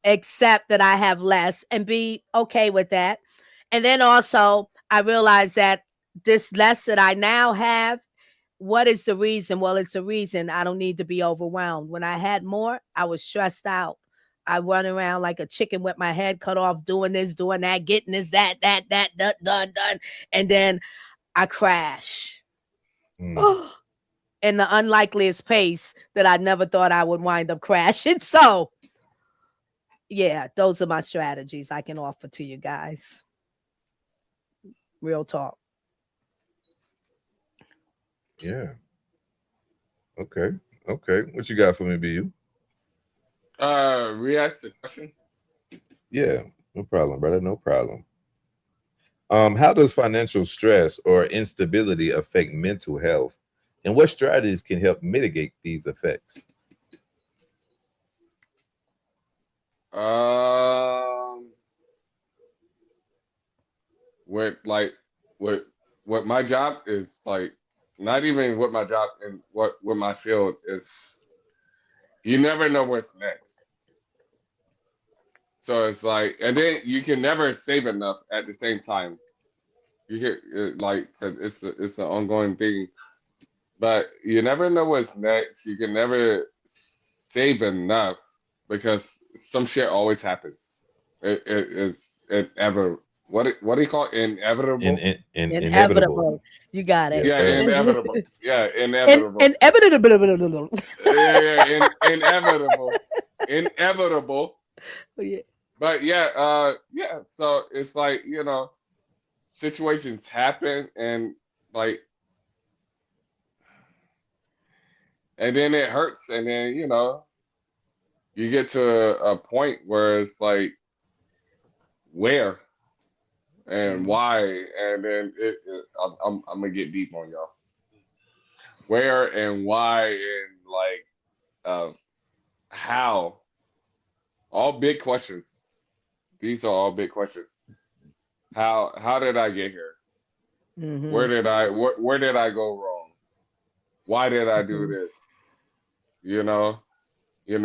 accept that I have less and be okay with that. And then also I realized that this less that I now have, what is the reason? Well, it's the reason I don't need to be overwhelmed. When I had more, I was stressed out. I run around like a chicken with my head cut off, doing this, doing that, getting this, that, done. And then I crash. In the unlikeliest pace that I never thought I would wind up crashing. So, yeah, those are my strategies I can offer to you guys. Real talk. Yeah. Okay. What you got for me, BU? Re-ask the question. Yeah, no problem, brother. No problem. How does financial stress or instability affect mental health, and what strategies can help mitigate these effects? What my job is like, not even what my job and what my field is, you never know what's next. So it's like, and then you can never save enough at the same time. You can cause it's an ongoing thing, but you never know what's next. You can never save enough because some shit always happens. It's ever. What do you call it? Inevitable? Inevitable. You got it. Yeah, Yes, inevitable. Yeah, inevitable. Inevitable. Yeah, inevitable. Inevitable. Yeah. But yeah. So it's like, situations happen and then it hurts, and then you get to a point where it's like, where and why, and then I'm gonna get deep on y'all. Where and why and how. All big questions. These are all big questions. How did I get here? Mm-hmm. Where did I go wrong? Why did I do this? And then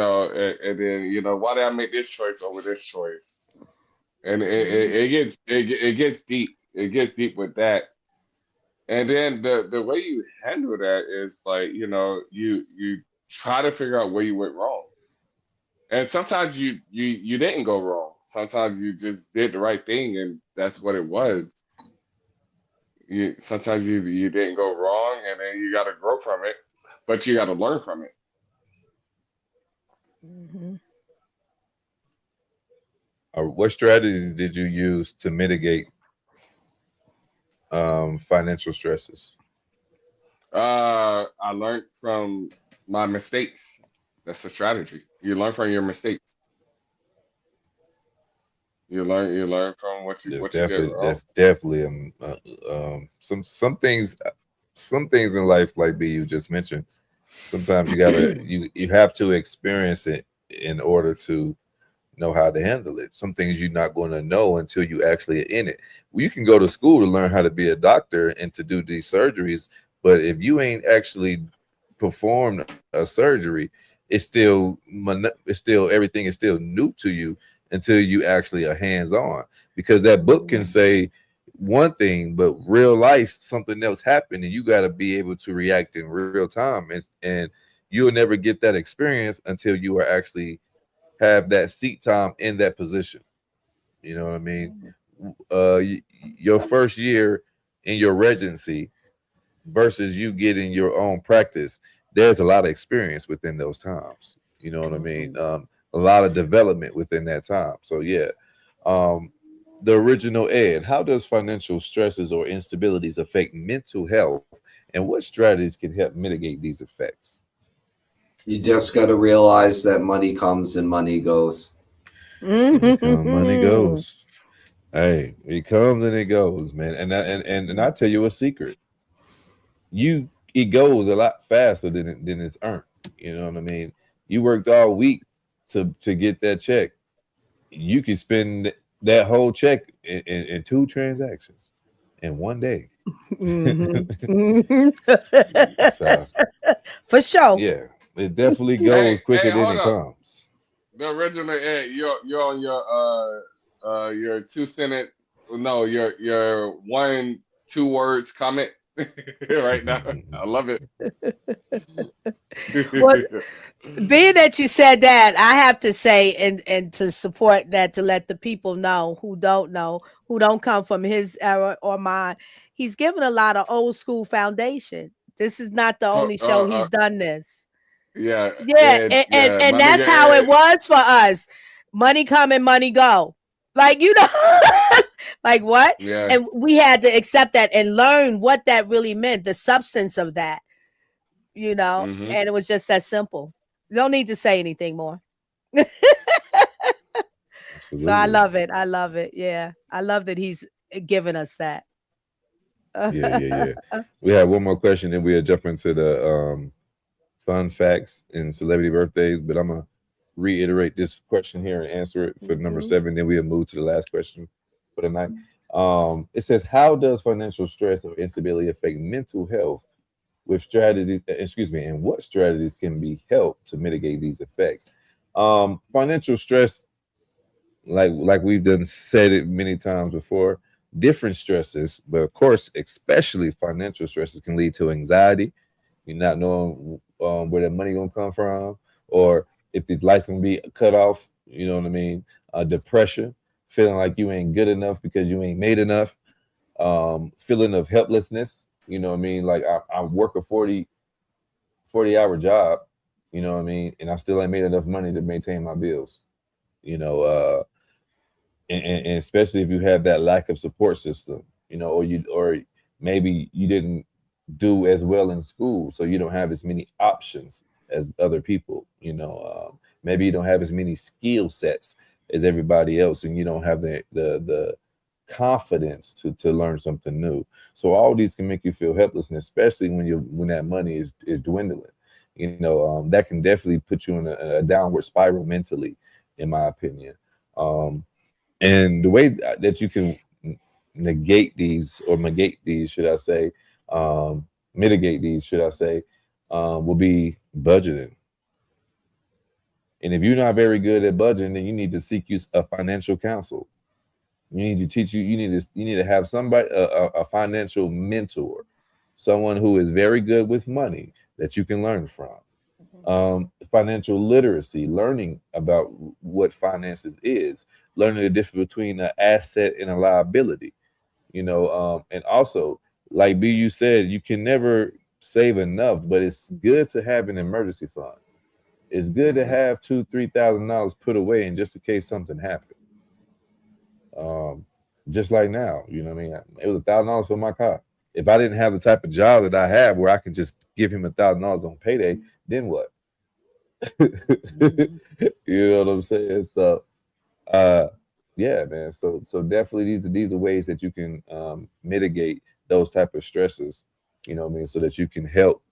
why did I make this choice over this choice? And it gets deep. It gets deep with that. And then the way you handle that is like, you try to figure out where you went wrong. And sometimes you didn't go wrong. Sometimes you just did the right thing, and that's what it was. Sometimes you didn't go wrong, and then you got to grow from it, but you got to learn from it. Mm-hmm. What strategy did you use to mitigate financial stresses? I learned from my mistakes. That's a strategy. You learn from your mistakes. You learn from what you did wrong. That's definitely some things in life, like B you just mentioned. Sometimes you have to experience it in order to know how to handle it. Some things you're not going to know until you actually are in it. Well, you can go to school to learn how to be a doctor and to do these surgeries, but if you ain't actually performed a surgery, it's still everything is still new to you, until you actually are hands-on, because that book can say one thing, but real life something else happened, and you got to be able to react in real time, and you'll never get that experience until you are actually have that seat time in that position. You know what I mean? Your first year in your residency versus you getting your own practice, there's a lot of experience within those times. You know what I mean? A lot of development within that time. So yeah. The original Ed, how does financial stresses or instabilities affect mental health, and what strategies can help mitigate these effects? You just got to realize that money comes and money goes. Money goes. Hey, it comes and it goes, man. And I tell you a secret. It goes a lot faster than it's earned. You know what I mean? You worked all week to get that check. You can spend that whole check in 2 transactions in one day. So, for sure. Yeah, it definitely goes quicker than it comes. The original Ed, you're on your 2 sentence, no, your 1-2 words comment right now. I love it. Well, being that you said that, I have to say, and to support that, to let the people know, who don't come from his era or mine, he's given a lot of old school foundation. This is not the only show he's done this. Yeah. And that's how it was for us. Money come and money go. Like, you know, like what? Yeah. And we had to accept that and learn what that really meant, the substance of that, you know, and it was just that simple. You don't need to say anything more. So I love it. I love it. Yeah. I love that he's given us that. Yeah. We have one more question, then we'll jump into the fun facts and celebrity birthdays, but I'm going to reiterate this question here and answer it for number 7. Then we'll move to the last question for the night. It says, how does financial stress or instability affect mental health with strategies, and what strategies can be helped to mitigate these effects? Financial stress, like we've done said it many times before, different stresses, but of course, especially financial stresses can lead to anxiety. You're not knowing where the money gonna come from, or if the lights gonna be cut off, you know what I mean? Depression, feeling like you ain't good enough because you ain't made enough. Feeling of helplessness, you know what I mean? Like I work a 40-hour job, you know what I mean? And I still ain't made enough money to maintain my bills, you know, and especially if you have that lack of support system, you know, or maybe you didn't do as well in school, so you don't have as many options as other people, you know. Maybe you don't have as many skill sets as everybody else, and you don't have the confidence to learn something new. So all these can make you feel helpless, and especially when that money is dwindling, you know, that can definitely put you in a downward spiral mentally, in my opinion. And the way that you can mitigate these, should I say, will be budgeting. And if you're not very good at budgeting, then you need to seek a financial counsel. You need to have somebody, a financial mentor, someone who is very good with money that you can learn from. Financial literacy, learning about what finances is, learning the difference between an asset and a liability, you know, and also, like BU said, you can never save enough, but it's good to have an emergency fund. It's good to have $2,000-$3,000 put away in just in case something happened. Just like now, you know what I mean? It was $1,000 for my car. If I didn't have the type of job that I have where I can just give him $1,000 on payday, then what? You know what I'm saying? So, yeah, man. So definitely these are ways that you can mitigate those type of stresses, you know what I mean, so that you can help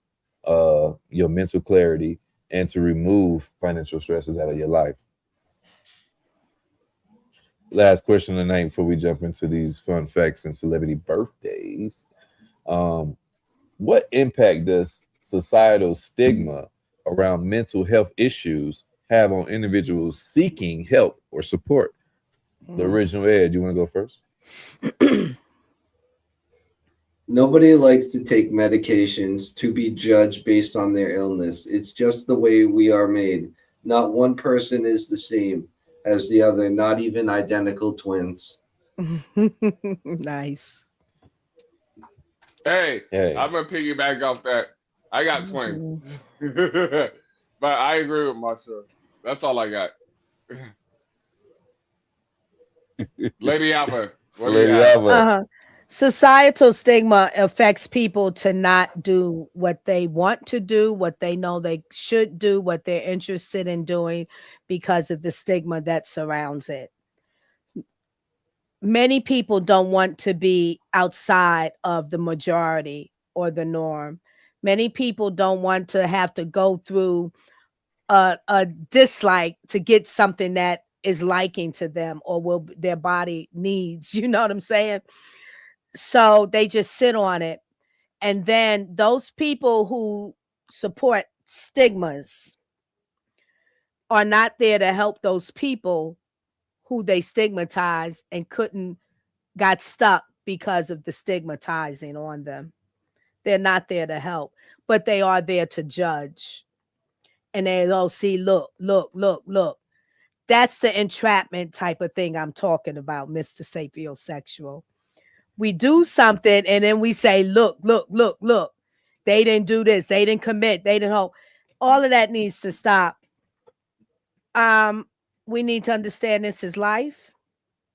your mental clarity and to remove financial stresses out of your life. Last question of the night before we jump into these fun facts and celebrity birthdays. What impact does societal stigma around mental health issues have on individuals seeking help or support? The original Ed, you want to go first? Nobody likes to take medications to be judged based on their illness. It's just the way we are made. Not one person is the same as the other, not even identical twins. Nice. Hey, Hey. I'm gonna piggyback off that. I got twins, but I agree with Marsha. That's all I got. Lady Alba, what do you Lady have? Alva. Uh-huh. Societal stigma affects people to not do what they want to do, what they know they should do, what they're interested in doing because of the stigma that surrounds it. Many people don't want to be outside of the majority or the norm. Many people don't want to have to go through a dislike to get something that is liking to them or will their body needs. You know what I'm saying? So they just sit on it. And then those people who support stigmas are not there to help those people who they stigmatize and got stuck because of the stigmatizing on them. They're not there to help, but they are there to judge. And they'll see, look. That's the entrapment type of thing I'm talking about, Mr. Sapiosexual. We do something and then we say, look. They didn't do this. They didn't commit. They didn't hold. All of that needs to stop. We need to understand this is life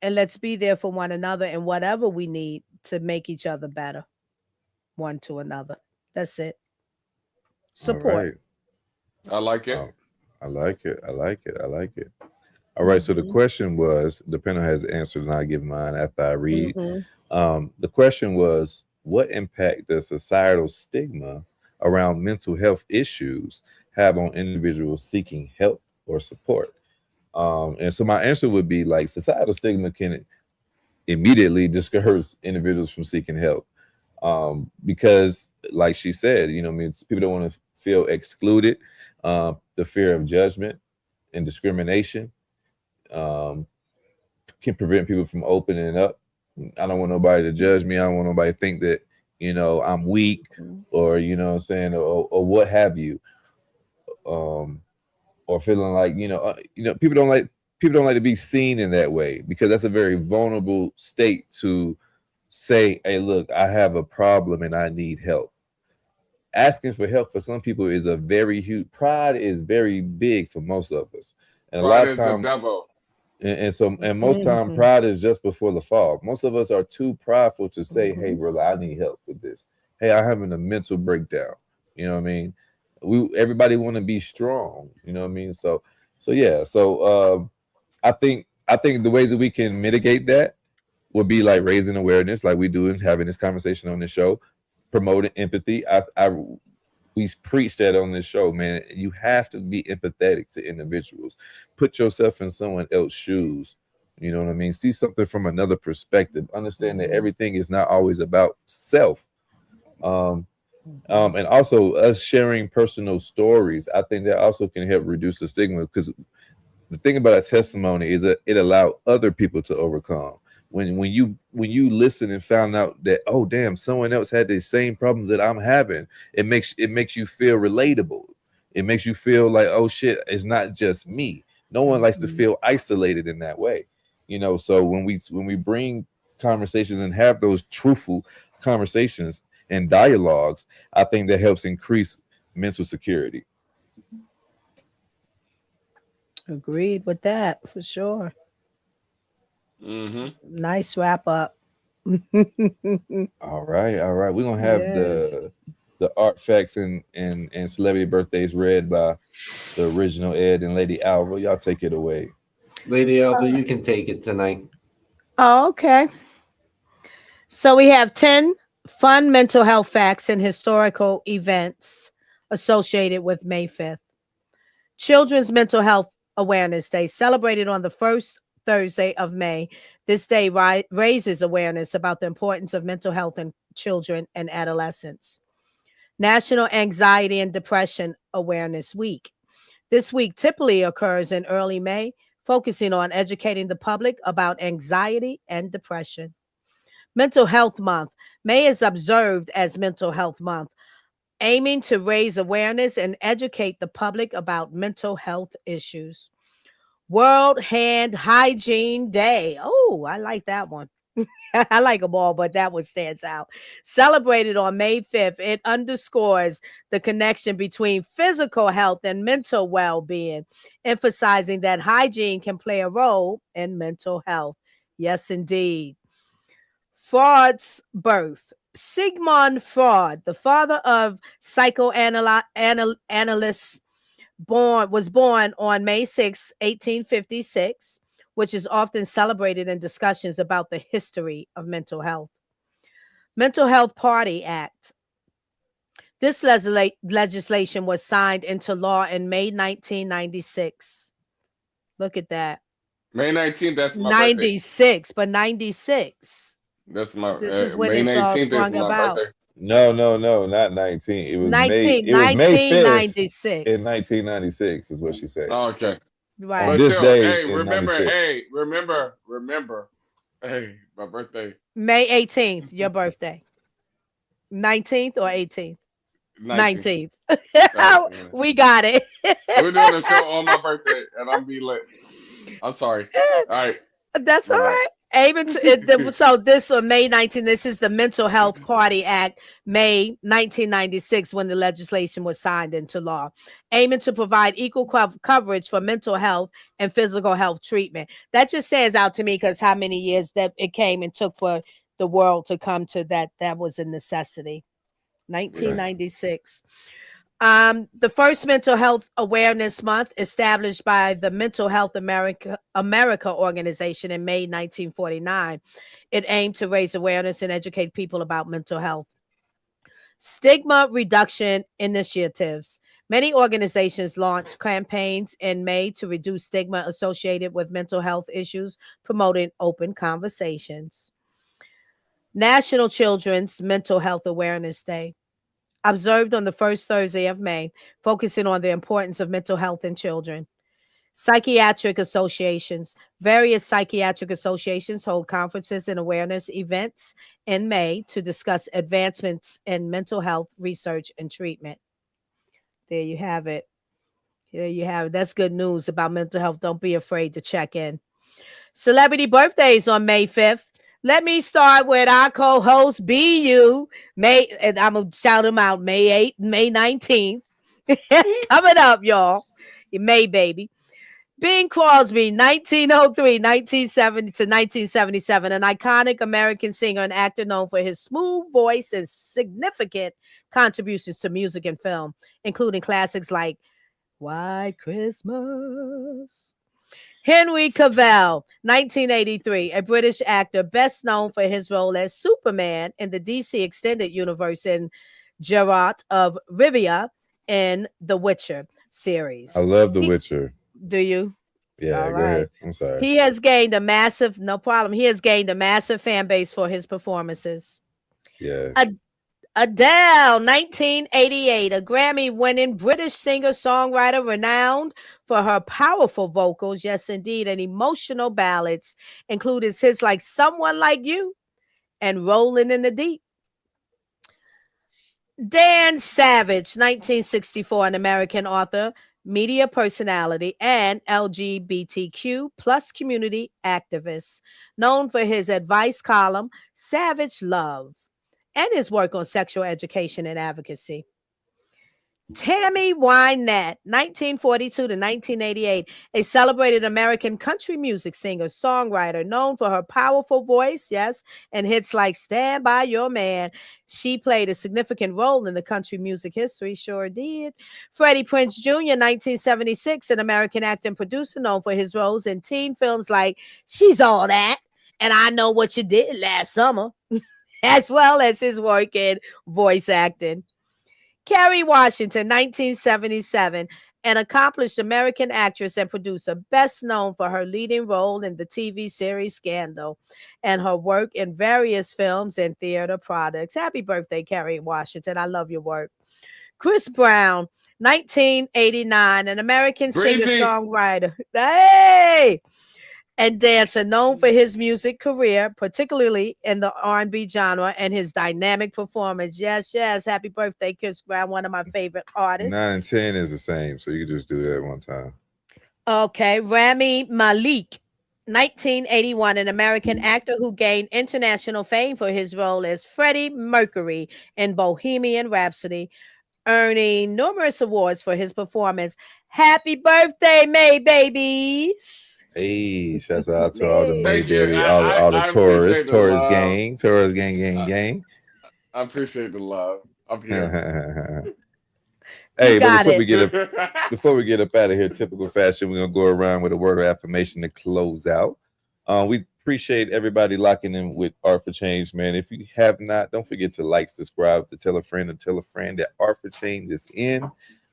and let's be there for one another and whatever we need to make each other better, one to another. That's it. Support. All right. I like it. Oh, I like it. All right. So the question was, the panel has answered, and I give mine after I read. The question was, what impact does societal stigma around mental health issues have on individuals seeking help or support? And so my answer would be like societal stigma can immediately discourage individuals from seeking help. Because like she said, you know, I mean, people don't want to feel excluded. The fear of judgment and discrimination can prevent people from opening up. I don't want nobody to judge me. I don't want nobody to think that, you know, I'm weak or, you know what I'm saying, or what have you. Or feeling like, people don't like to be seen in that way, because that's a very vulnerable state to say, hey, look, I have a problem and I need help. Asking for help for some people is a very huge, pride is very big for most of us. And Pride a lot of is the times, devil. and most time pride is just before the fall. Most of us are too prideful to say, hey, brother, I need help with this. Hey, I'm having a mental breakdown. You know what I mean? Everybody want to be strong. You know what I mean? So yeah. So I think the ways that we can mitigate that would be like raising awareness, like we do and having this conversation on the show, promoting empathy. We preach that on this show, man. You have to be empathetic to individuals. Put yourself in someone else's shoes. You know what I mean? See something from another perspective. Understand that everything is not always about self. And also us sharing personal stories. I think that also can help reduce the stigma, because the thing about a testimony is that it allows other people to overcome. When you listen and found out that, oh damn, someone else had the same problems that I'm having, it makes you feel relatable. It makes you feel like, oh shit, it's not just me. No one likes to feel isolated in that way, you know. So when we bring conversations and have those truthful conversations and dialogues, I think that helps increase mental security. Agreed with that for sure. Nice wrap up. All right. We're gonna have the art facts and celebrity birthdays read by the original Ed and Lady Alva. Y'all take it away. Lady Alba, you can take it tonight. Oh, okay. So we have 10 fun mental health facts and historical events associated with May 5th. Children's Mental Health Awareness Day, celebrated on the first Thursday of May. This day raises awareness about the importance of mental health in children and adolescents. National Anxiety and Depression Awareness Week. This week typically occurs in early May, focusing on educating the public about anxiety and depression. Mental Health Month. May is observed as Mental Health Month, aiming to raise awareness and educate the public about mental health issues. World Hand Hygiene Day. Oh, I like that one. I like them all, but that one stands out. Celebrated on May 5th, it underscores the connection between physical health and mental well being, emphasizing that hygiene can play a role in mental health. Yes, indeed. Freud's birth. Sigmund Freud, the father of psychoanalysts, was born on May 6, 1856, which is often celebrated in discussions about the history of mental health. Mental Health Party Act. This legislation was signed into law in May 1996. Look at that. May 19th, that's my 96, but 96. That's my This is when May it's all 19th sprung is my about. birthday. No, not 19. It was 19, May. It was May 5th 1996. in 1996 is what she said. Oh, okay. Right. On But this still, day hey, in remember, 96. hey, remember, hey, my birthday. May 18th, your birthday. 19th or 18th? 19th. We got it. We're doing a show on my birthday, and I'm be lit. I'm sorry. All right. That's all right. So this on May 19th, this is the Mental Health Party Act, May 1996, when the legislation was signed into law, aiming to provide equal coverage for mental health and physical health treatment. That just stands out to me because how many years that it came and took for the world to come to that was a necessity. 1996. The first Mental Health Awareness Month, established by the Mental Health America organization in May 1949. It aimed to raise awareness and educate people about mental health. Stigma reduction initiatives. Many organizations launched campaigns in May to reduce stigma associated with mental health issues, promoting open conversations. National Children's Mental Health Awareness Day, observed on the first Thursday of May, focusing on the importance of mental health in children. Psychiatric associations. Various psychiatric associations hold conferences and awareness events in May to discuss advancements in mental health research and treatment. There you have it. There you have it. That's good news about mental health. Don't be afraid to check in. Celebrity birthdays on May 5th. Let me start with our co-host BU. And I'm gonna shout him out. May 8th, May 19th. Coming up, y'all. May baby. Bing Crosby, 1903, 1970 to 1977, an iconic American singer and actor known for his smooth voice and significant contributions to music and film, including classics like White Christmas. Henry Cavill, 1983, a British actor best known for his role as Superman in the DC Extended Universe and Geralt of Rivia in The Witcher series. I love The Witcher. Do you? Yeah, go ahead. I'm sorry. He has gained a massive, no problem. He has gained a massive fan base for his performances. Yes. Adele, 1988, a Grammy-winning British singer-songwriter renowned for her powerful vocals, yes, indeed, and emotional ballads, including hits like Someone Like You and Rolling in the Deep. Dan Savage, 1964, an American author, media personality, and LGBTQ plus community activist, known for his advice column, Savage Love, and his work on sexual education and advocacy. Tammy Wynette, 1942 to 1988, a celebrated American country music singer, songwriter, known for her powerful voice, yes, and hits like Stand By Your Man. She played a significant role in the country music history, sure did. Freddie Prinze Jr., 1976, an American actor and producer known for his roles in teen films like She's All That and I Know What You Did Last Summer, as well as his work in voice acting. Kerry Washington, 1977, an accomplished American actress and producer, best known for her leading role in the TV series Scandal and her work in various films and theater products. Happy birthday, Kerry Washington. I love your work. Chris Brown, 1989, an American Breezy. singer-songwriter. Hey! And dancer known for his music career, particularly in the R&B genre, and his dynamic performance. Yes, yes. Happy birthday, Chris Brown, one of my favorite artists. 9 and 10 is the same, so you can just do that one time. Okay, Rami Malek, 1981, an American actor who gained international fame for his role as Freddie Mercury in Bohemian Rhapsody, earning numerous awards for his performance. Happy birthday, May babies! Hey, shouts out to all the May Thank you. baby, all the I Taurus, appreciate the Taurus love. gang, Taurus gang. I appreciate the love. I'm here. Hey, but got before we get up out of here, typical fashion, we're gonna go around with a word of affirmation to close out. We appreciate everybody locking in with Art for Change, man. If you have not, don't forget to like, subscribe, to tell a friend that Art for Change is in.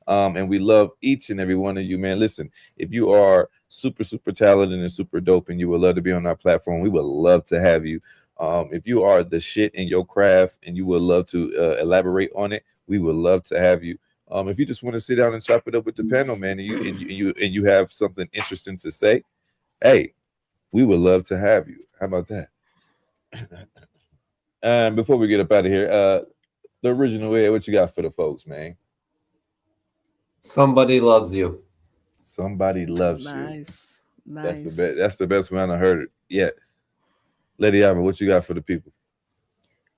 And we love each and every one of you, man. Listen, if you are super talented and super dope and you would love to be on our platform, we would love to have you. If you are the shit in your craft and you would love to elaborate on it, we would love to have you. If you just want to sit down and chop it up with the panel, man, and you have something interesting to say, hey, we would love to have you. How about that? And before we get up out of here, the original way, what you got for the folks, man? Somebody loves you. Somebody loves you. Nice. That's the best one I heard it yet. Lady Ava, what you got for the people?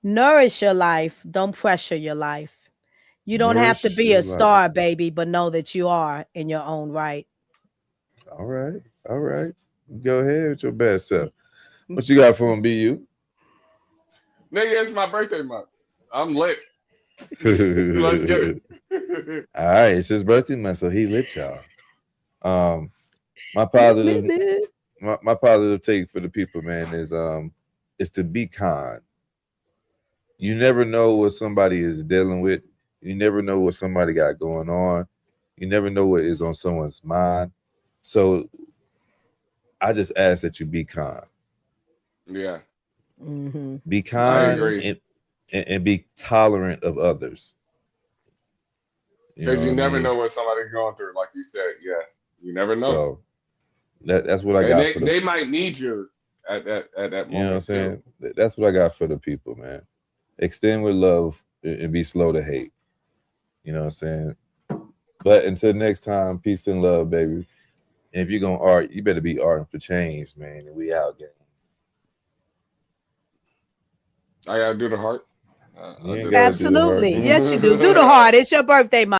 Nourish your life. Don't pressure your life. You don't have to be a star, baby, but know that you are in your own right. All right. Go ahead with your best self. What you got for him, BU? Nigga, it's my birthday month. I'm lit. Let's get it. All right, it's his birthday month, so he lit y'all. My positive take for the people, man, is to be kind. You never know what somebody is dealing with. You never know what somebody got going on. You never know what is on someone's mind. So I just ask that you be kind. Yeah. Mm-hmm. Be kind and be tolerant of others. Because you never know what somebody's going through, like you said. Yeah, you never know. So that's what I got. They might need you at that moment. You know what I'm saying? That's what I got for the people, man. Extend with love and be slow to hate. You know what I'm saying? But until next time, peace and love, baby. And if you're gonna art, you better be arting for change, man. And we out, gang. I gotta do the heart. Absolutely. Yes, you do. Do the heart. It's your birthday month.